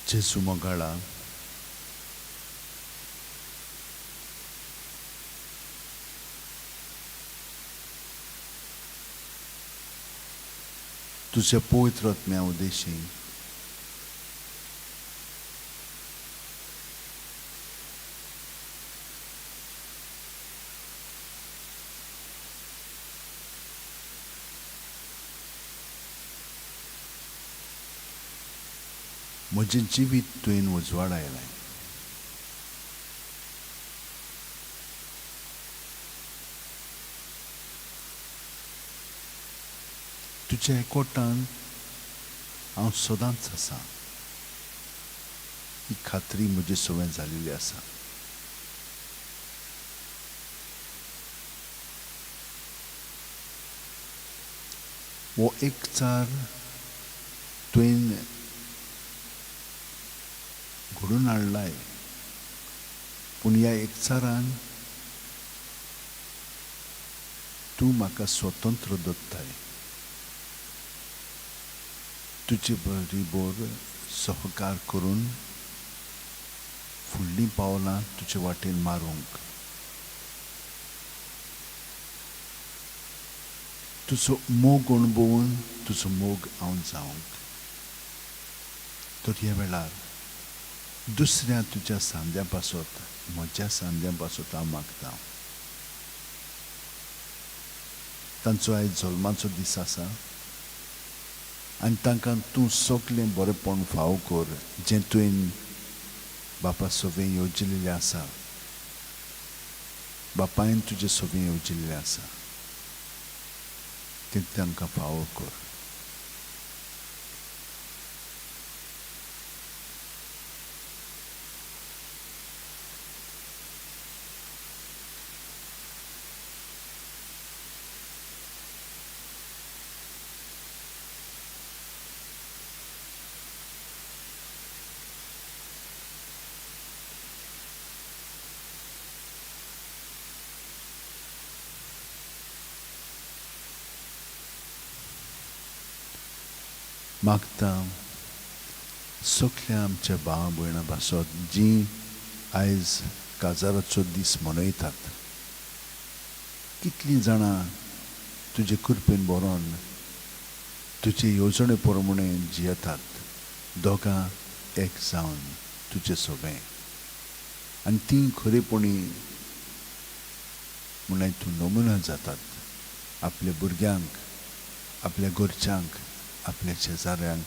जेजू मोगाळा तुझ्या पवित्र आत्म्या उद्देशी म्हजें जिवीत तुवें उजवाड आयलें. तुज्या एकवटान हांव सदांच आसा ही खात्री म्हजे सवय जाल्ली आसा. हो एकचार तुवें घडून हाडलाय, पूण ह्या एकचारान तूं म्हाका स्वतंत्र दत्ताय. तुजे बरोबर सहकार करून फुडलीं पावलां तुजे वाटेन मारूंक, तुजो मोग अणभवून तुजो मोग हांव जावंक. तर ह्या वेळार दुसऱ्या तुज्या सांद्या पासत म्हज्या सांद्या पासत हांव मागतां. तांचो आयज जल्माचो दीस आसा आनी तांकां तूं सगलें बरेंपण फावो कर जें तुवें बापा सवें येवजिल्लें आसा, बापायन तुजें सवें येवजिल्लें आसा तें तांकां फावो कर. मागता सगल्या आमच्या भाव भयणां पासत जीं आयज काजाराचो दीस मनयतात, कितलीं जाणां तुजे कृपेन बरोवन तुजे येवजणे प्रमाणे जियेतात, दोगां एक जावन तुजें सवें. आनी तीं खरेपणी म्हळ्यार तूं नमुना जातात आपल्या भुरग्यांक, आपल्या घरच्यांक, आपल्या शेजाऱ्यांक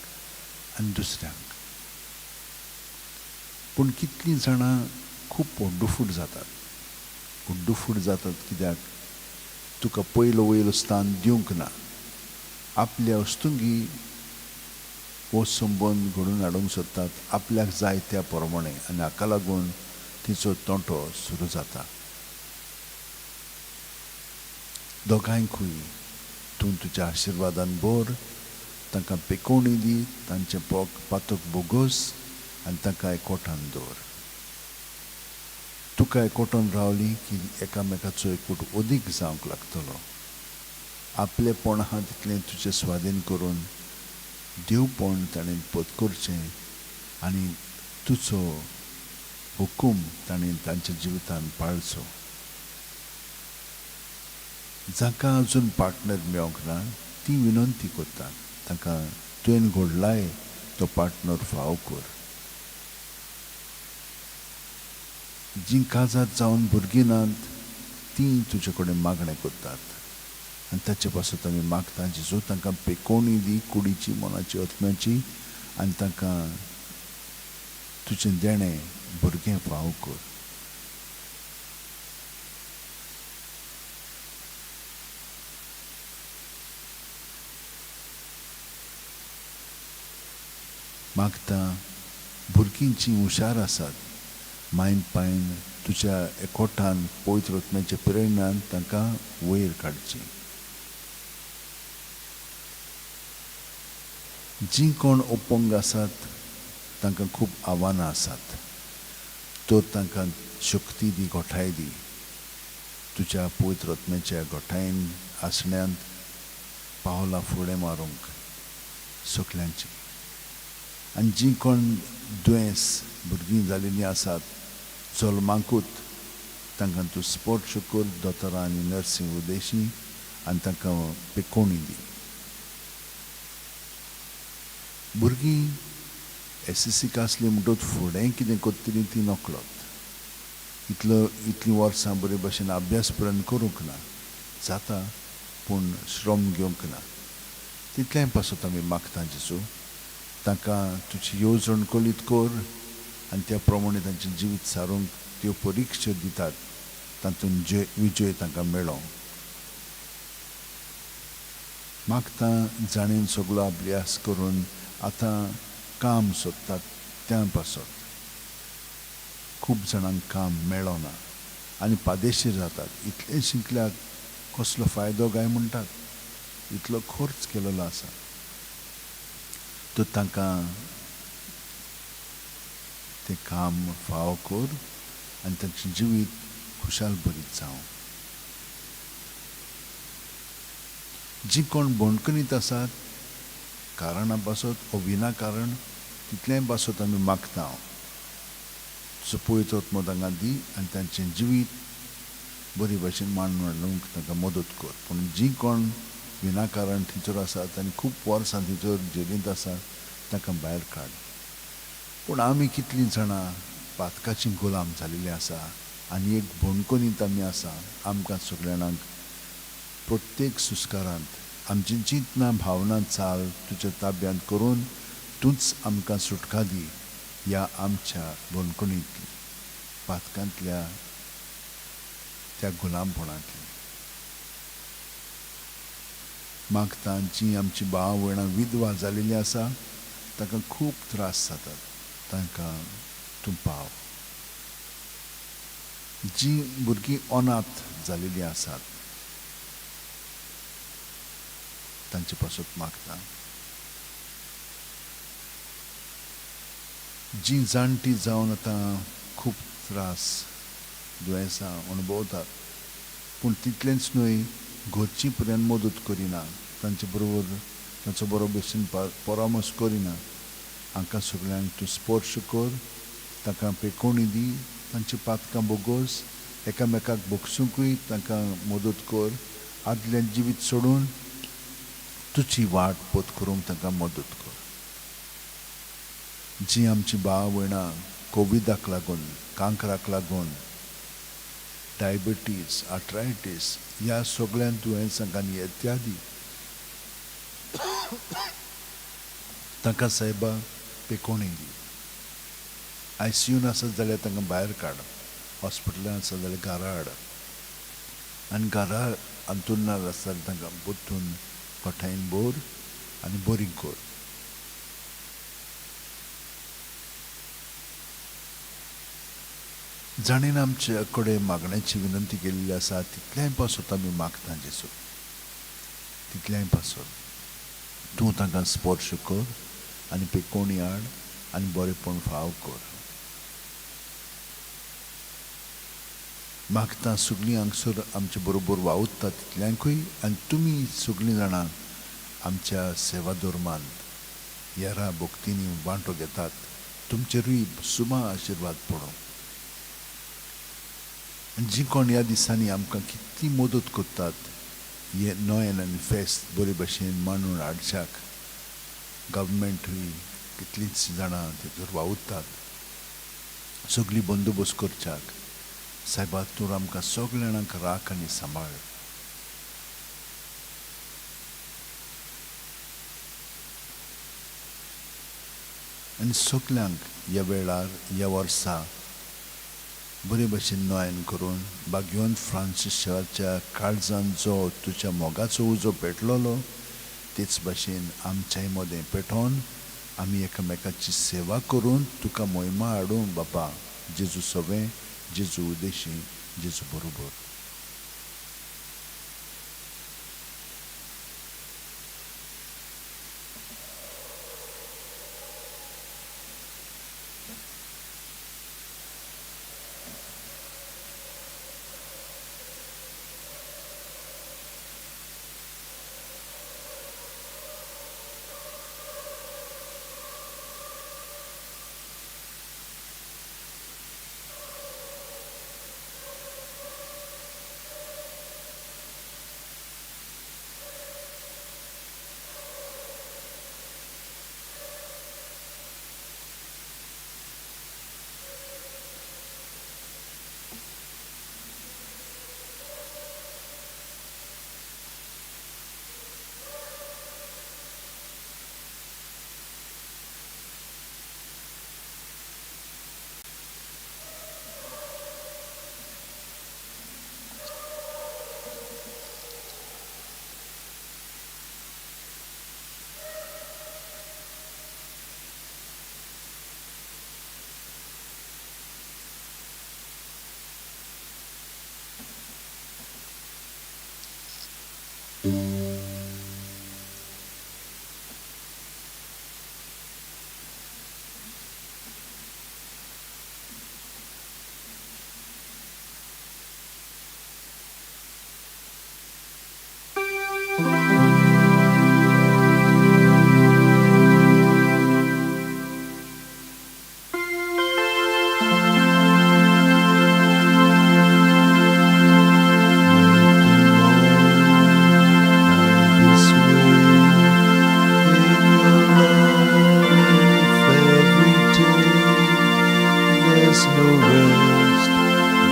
आनी दुसऱ्यांक. पूण कितलीं जाणां खूब पोड्डूफूट जातात. पोड्डूफूट जातात कित्याक तुका पयलो वयलो स्थान दिवंक ना. आपल्या अस्तुंगी हो संबंद घडून हाडूंक सोदतात आपल्याक जाय त्या प्रमाणे, आनी हाका लागून तिचो तोंटो सुरू जाता. दोगांयकूय तूं तुज्या आशिर्वादान भर, तांकां पेकोवणी दी, तांचे पातूक बोगोस आनी तांकां एकवटान दवर. तुका एकवटान रावली की एकामेकाचो एकूट अदीक जावंक लागतलो. आपलेपण आहा तितलें तुजें स्वाधीन करून देवपण ताणें पत्करचें आनी तुजो हुकूम ताणें तांच्या जिवितान पाळचो. जांकां अजून पार्टनर मेळोंक ना ती विनंती करतात, तांकां तुवें घडलाय तो पार्टनर फावो कर. जीं काजार जावन भुरगीं नात तीं तुजे कडेन मागणें करतात आनी ताचे पासत आमी मागता जेजू तांकां पेकोवणी दी कुडीची, मनाची, आत्म्याची, आनी तांकां तुजें देणें भुरगें फावो कर. मागता भुरगीं जीं हुशार आसात मायन पायन तुज्या एकवटान पवित्र आत्म्याच्या प्रेरणान तांकां वयर काडची. जीं कोण अपंग आसात तांकां खूब आव्हानां आसात, तर तांकां शक्ती दी, घोटाय दी. तुज्या पवित्र आत्म्याच्या घोटायेन आसण्यांत पावलां फुडें मारूंक सगल्यांची. आनी जीं कोण दुयेंस भुरगीं जालेलीं आसात जल्माकूच तांकां तूं स्पोर्श कर दोतोरां आनी नर्सींग उदेशी आनी तांकां पेकोवणी दी. भुरगीं एसीसीक आसलीं म्हणटच फुडें कितें करतलीं ती नकळत. इतलीं वर्सां बरे भशेन अभ्यास पर्यंत करूंक ना, जाता पूण श्रम घेवंक ना. तितल्याय पासून आमी मागता जेजू तांकां तुजी येवजण कळीत कर आनी त्या प्रमाणे तांचें जिवीत सारूंक त्यो परिक्षा दितात तातूंत विजय तांकां मेळो. मागता जाणीन सगळो अभ्यास करून आतां काम सोदतात त्या पासून खूब जाणांक काम मेळो ना आनी पादेशीर जातात. इतलें शिकल्याक कसलो फायदो काय म्हणटात, इतलो खर्च केलेलो आसा. तो तांकां तें काम फावो कर आनी तांचें जिवीत खुशाल बरीत जावं. जीं कोण बोंडकणीत आसात कारणा पासत वो विनाकारण तितल्याय पासत आमी मागता तुजो पवित्र आत्मो तांकां दी आनी तांचें जिवीत बरे भशेन मांडूंक तांकां मदत कर. पूण जीं कोण विनाकारण थंयसर आसात आनी खूब वर्सां थंयसर जेलींत आसात तांकां भायर काड. पूण आमी कितलीं जाणां पातकाची गुलाम जालेलीं आसा आनी एक बोंडकणीत आमी आसा. आमकां सगळ्या जाणांक प्रत्येक सुस्कारांत आमची चिंतना भावना चाल तुज्या ताब्यांत करून तूंच आमकां सुटका दी ह्या आमच्या बोंडकणींतली पातकांतल्या त्या गुलामपणांतली. मागता जीं आमची भाव भयणां विधवा जालेलीं आसा तांकां खूब त्रास जातात, तांकां तूं पाव. जीं भुरगीं अनाथ जालेलीं आसात तांचे पासून मागता. जीं जाणटीं जावन आतां खूब त्रास दुयेंसां अणभवतात पूण तितलेंच न्हय घरचीं पर्यंत मदत करिना, तांचे बरोबर तांचो बरो भशेन परामर्श करिना. हांकां सगळ्यांक तूं स्पर्श कर, तांकां पेकोवणी दी, तांचीं पातकां बोगोस, एकामेकाक बोगसूंकूय तांकां मदत कर. आदलें जिवीत सोडून तुजी वाट पोत करूंक तांकां मदत कर. जीं आमचीं भाव भयणां कोविडाक लागून, कांकराक लागून, डायबिटीज, आर्थरायटीस ह्या सगळ्या दुयेंसांक आनी इत्यादी तांकां सायबा पेकोवणी दी. ICUन आसत जाल्यार तांकां भायर काड, हॉस्पिटलांत आसत जाल्यार घरा हाड आनी घरा अंतुरनार आसत जाल्यार तांकां बुद्धून कोठायन बोर आनी बोरींग कर. जाणीन आमचे कडेन मागण्याची विनंती केल्ली आसा तितल्याय पासून आमी मागता जेजू, तितल्याय पासून तूं तांकां स्पर्श कर आनी पेकोवणी हाड आनी बरेपण फाव कर. मागता सगळीं हांगसर आमचे बरोबर वावुरता तितल्यांकूय आनी तुमी सगळीं जाणां आमच्या सेवा धर्मांत येरा भक्तींनी वांटो घेतात तुमचेरूय सुमा आशिर्वाद पडो. आनी जीं कोण ह्या दिसांनी आमकां कितली मदत करतात हे नोयन आनी फेस्त बरे भशेन मांडून हाडच्याक गव्हर्मेंटूय कितलींच जाणां तेतूर वावुरतात, सगळी बंदोबस्त करच्याक सायबा तूं आमकां सगळ्या जाणांक राख आनी सांबाळ. आनी सगल्यांक ह्या वेळार ह्या वर्सा बरे भशेन नोयन करून भाग्यवंत फ्रांसिसाच्या काळजांत जो तुज्या मोगाचो उजो पेटलोलो तेच भशेन आमच्याय मदें पेटोवन आमी एकामेकाची सेवा करून तुका मोहिमा हाडूं बापा. जेजू सवें, जेजू उदेशी, जेजू बरोबर.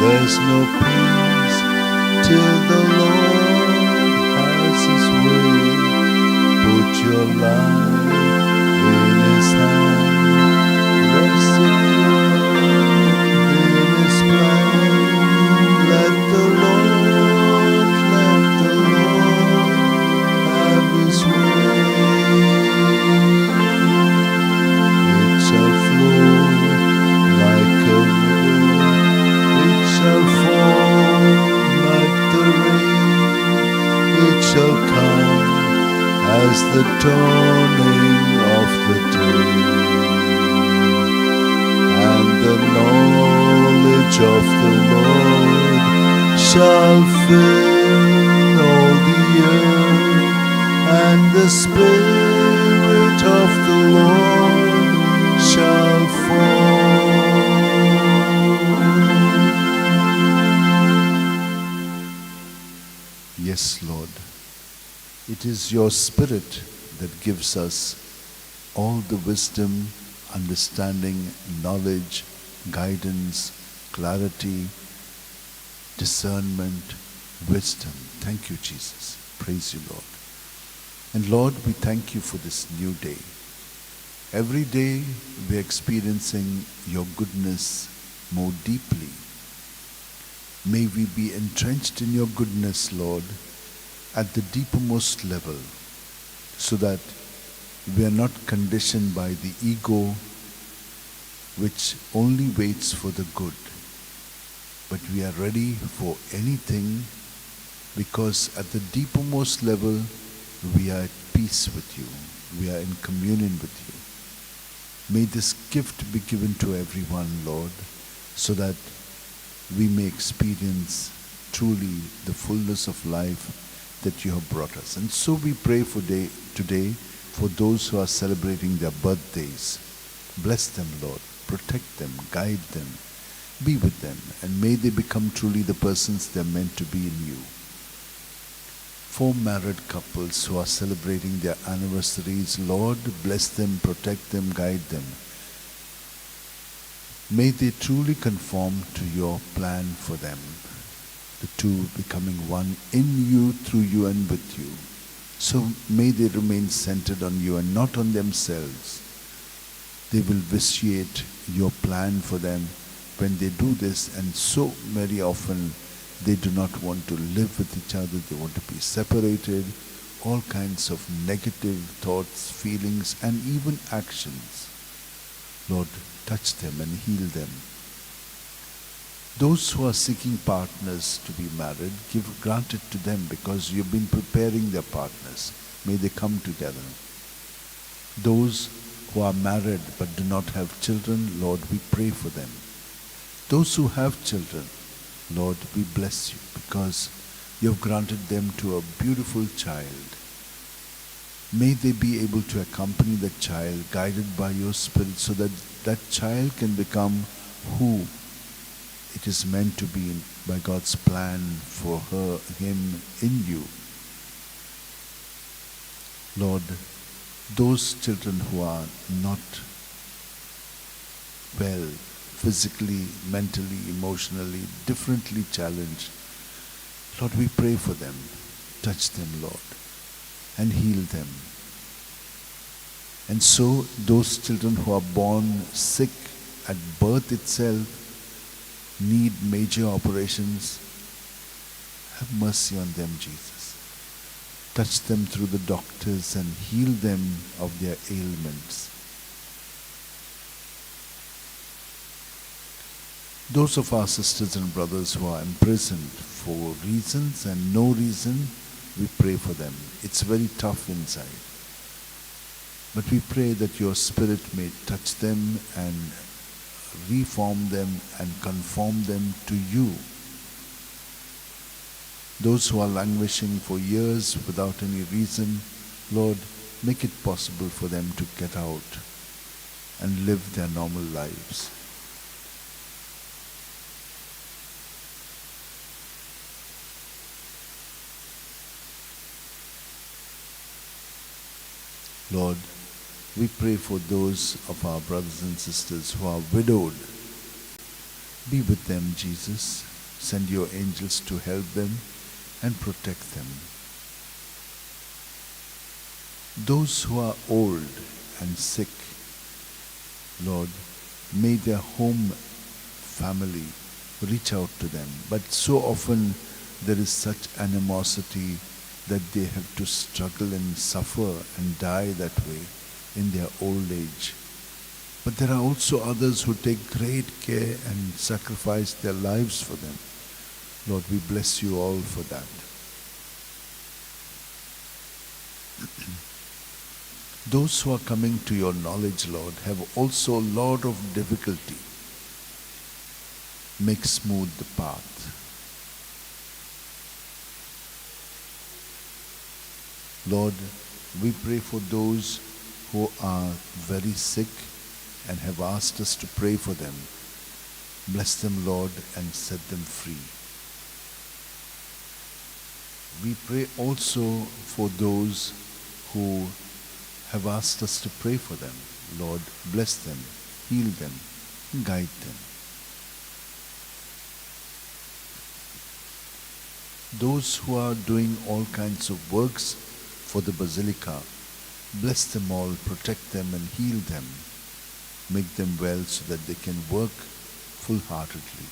There's no peace till the Lord has His way. Put your life in His hand, rest secure in His plan. Let the Lord have His way. It shall flow like a river, it shall fall like the rain, it shall come as the dawning of the day, and the knowledge of the Lord shall fill all the earth, and the Spirit of the Lord shall fall. Yes, Lord. It is your Spirit that gives us all the wisdom, understanding, knowledge, guidance, clarity, discernment, wisdom. Thank you, Jesus. Praise you, Lord. And Lord, we thank you for this new day. Every day we are experiencing your goodness more deeply. May we be entrenched in your goodness, Lord, at the deepermost level, so that we are not conditioned by the ego which only waits for the good, but we are ready for anything, because at the deepermost level we are at peace with you, we are in communion with you. May this gift be given to everyone, Lord, so that we may experience truly the fullness of life that you have brought us. And so we pray for today for those who are celebrating their birthdays. Bless them, Lord. Protect them, guide them, be with them, and may they become truly the persons they are meant to be in you. For married couples who are celebrating their anniversaries, Lord, bless them, protect them, guide them. May they truly conform to your plan for them, the two becoming one in you, through you, and with you. So may they remain centered on you and not on themselves. They will vitiate your plan for them when they do this, and so very often they do not want to live with each other, they want to be separated, all kinds of negative thoughts, feelings, and even actions. Lord, touch them and heal them. Those who are seeking partners to be married, grant it to them, because you've been preparing their partners. May they come together. Those who are married but do not have children, Lord, we pray for them. Those who have children, Lord, we bless you, because you have granted them to a beautiful child. May they be able to accompany the child, guided by your Spirit, so that that child can become who it is meant to be by God's plan for him in you. Lord, those children who are not well, physically, mentally, emotionally, differently challenged, Lord, we pray for them. Touch them, Lord, and heal them. And so those children who are born sick at birth itself, need major operations, have mercy on them, Jesus. Touch them through the doctors and heal them of their ailments. Those of our sisters and brothers who are imprisoned for reasons and no reason, we pray for them. It's very tough inside. But we pray that your Spirit may touch them and reform them and conform them to you. Those who are languishing for years without any reason, Lord, make it possible for them to get out and live their normal lives. Lord, we pray for those of our brothers and sisters who are widowed. Be with them, Jesus. Send your angels to help them and protect them. Those who are old and sick, Lord, may their home family reach out to them. But so often there is such animosity that they have to struggle and suffer and die that way in their old age. But there are also others who take great care and sacrifice their lives for them. Lord, we bless you all for that. Those who are coming to your knowledge, Lord, have also a lot of difficulty. Make smooth the path. Lord, we pray for those who are very sick and have asked us to pray for them. Bless them, Lord, and set them free. We pray also for those who have asked us to pray for them. Lord, bless them, heal them, guide them. Those who are doing all kinds of works for the Basilica, bless them all, protect them and heal them. Make them well so that they can work full-heartedly.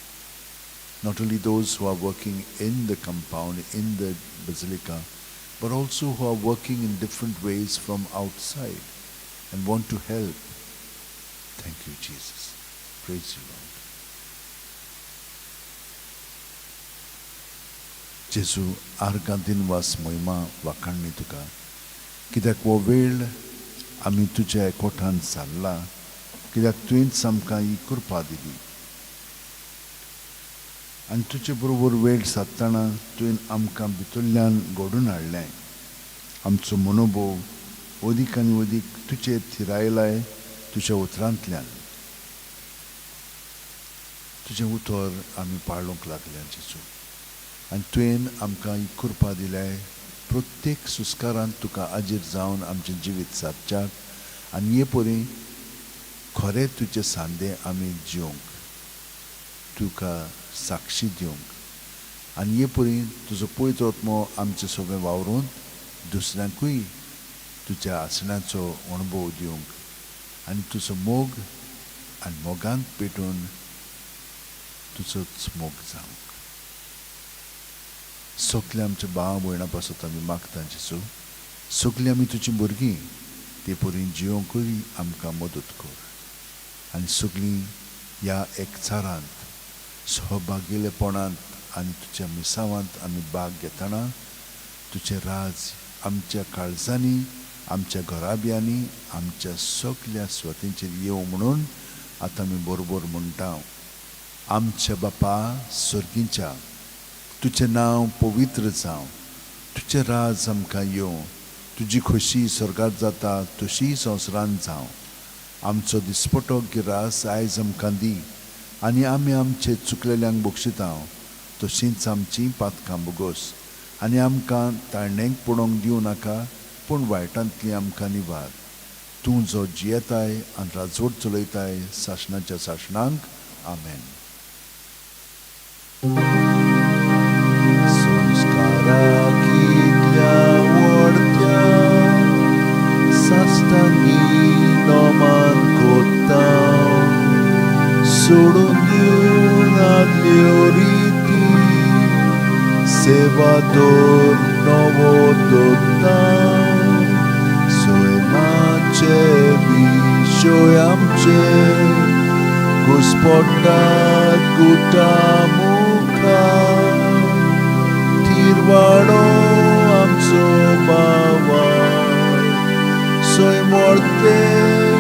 Not only those who are working in the compound, in the Basilica, but also who are working in different ways from outside and want to help. Thank you, Jesus. Praise you, Lord. Jesu, argan dinwas moima wakanni tuka. Kidak wo वेळ आमी तुज्या एकवटान सारला, कित्याक तुवेंच आमकां ही कृपा दिली. आनी तुजे बरोबर वेळ साधतना तुवें आमकां भितरल्यान घडोवन हाडलें. आमचो मनोभव अदीक आनी अदीक तुजेर थिरायलाय तुज्या उतरांतल्यान. तुजें उतर आमी पाळूंक लागल्या जेजू. आनी तुवें आमकां ही कृपा दिल्या प्रत्येक सुस्कारांत तुका आजीर जावन आमचें जिवीत सादच्याक आनी हे परी खरें तुजें सांदें आमी जिवंक, तुका साक्षी दिवंक आनी हे परी तुजो पवित्र आत्मो आमचें सगळें वावरून दुसऱ्यांकूय तुज्या आसण्याचो अणभव दिवंक आनी तुजो मोग आनी मोगांत पेटून तुजोच मोग जावंक. सगळीं आमच्या भाव भयणां पासत आमी मागता जेजू. सगळीं आमी तुजीं भुरगीं ते परी जिवंकूय आमकां मदत कर. आनी सगळीं ह्या एकचारांत सहभागिलेपणांत आनी तुज्या मिसावांत आमी भाग घेतना तुजें राज आमच्या काळजांनी, आमच्या घराब्यांनी, आमच्या सगळ्या स्वातींचेर येवं म्हणून आतां आमी बरोबर म्हणटा. आमच्या बापा स्वर्गीच्या, तुजें नांव पवित्र जावं, तुजें राज आमकां येवं, तुजी खोशी स्वर्गांत जाता तशी संवसारांत जावं. आमचो दिसपटो गिरास आयज आमकां दी आनी आमी आमचे चुकलेल्यांक बक्षिता तशींच आमचीं पातकां बोगोस आनी आमकां ताळणेक पडोवंक दिवं नाका, पूण वायटांतली आमकां निवार. तूं जो जियेताय आनी राजवट चलयताय सासणाच्या सासणांक. आमेन. संस्कारांतल्या व्हडत्या सासणांनी नोमान कोत्ता सोडून दिवन आदल्यो रिती सेवादोर नवो दोत्ता. सोयमाचे विशय आमचे घुस्पटात गुटा मुखार थिरवाडो आमचो बावार सोय मोरते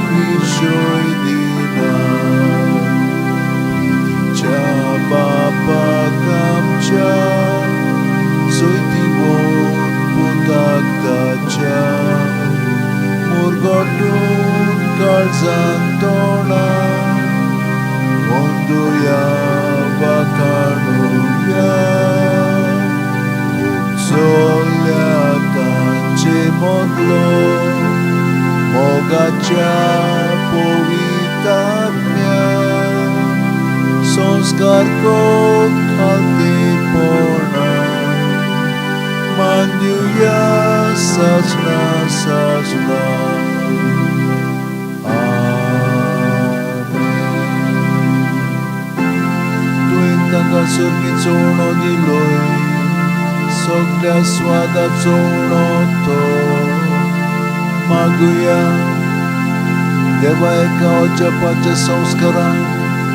विशय दिना. प्रितीच्या बापाक आमच्या सोय दिवोन पुताक ताच्या मुरगोटून काळजान तोणा ओंदुया वाकाणुया चोल्या तांचे मोदलो मोगाच्या पवित्रात्म्या संस्कारांतल्या संस्कार कोण खातीरपणां मागुया साजना साजना तांकां सुर्गीचो उणो दिलोय सगळ्या स्वादाचो उणो तो मागुया देवा एका जपाच्या संस्कारान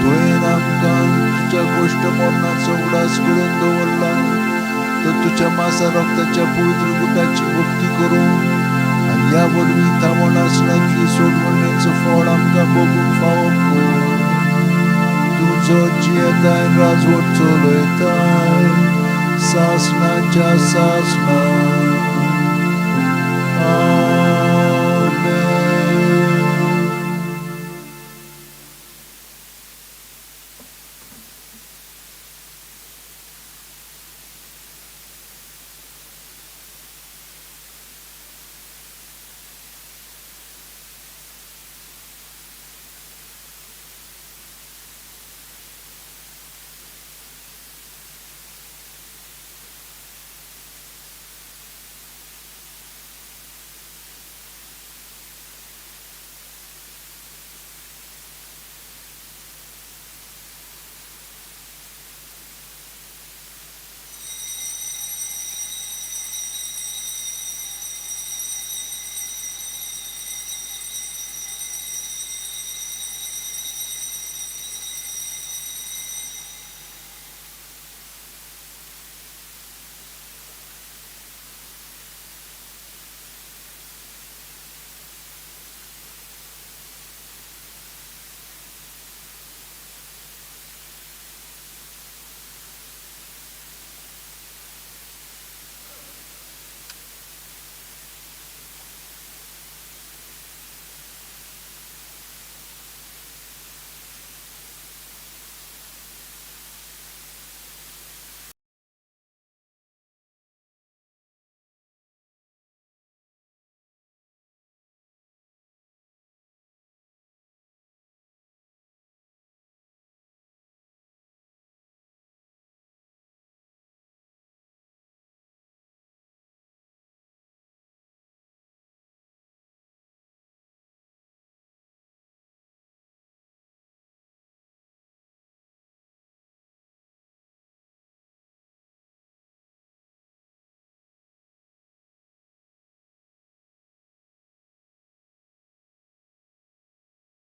तुवें आमकां तुज्या गोश्ट मरणाचो उडास करून दवरला तर तुज्या मासा रक्ताच्या पवित्र गुटाची भक्ती करून आनी ह्या वरवीं तामण आसनांतली सोडवणेचो फळ आमकां भोगूंक फावो कर तुजो जियेताय राजवट चलयताय सासणाच्या सासणा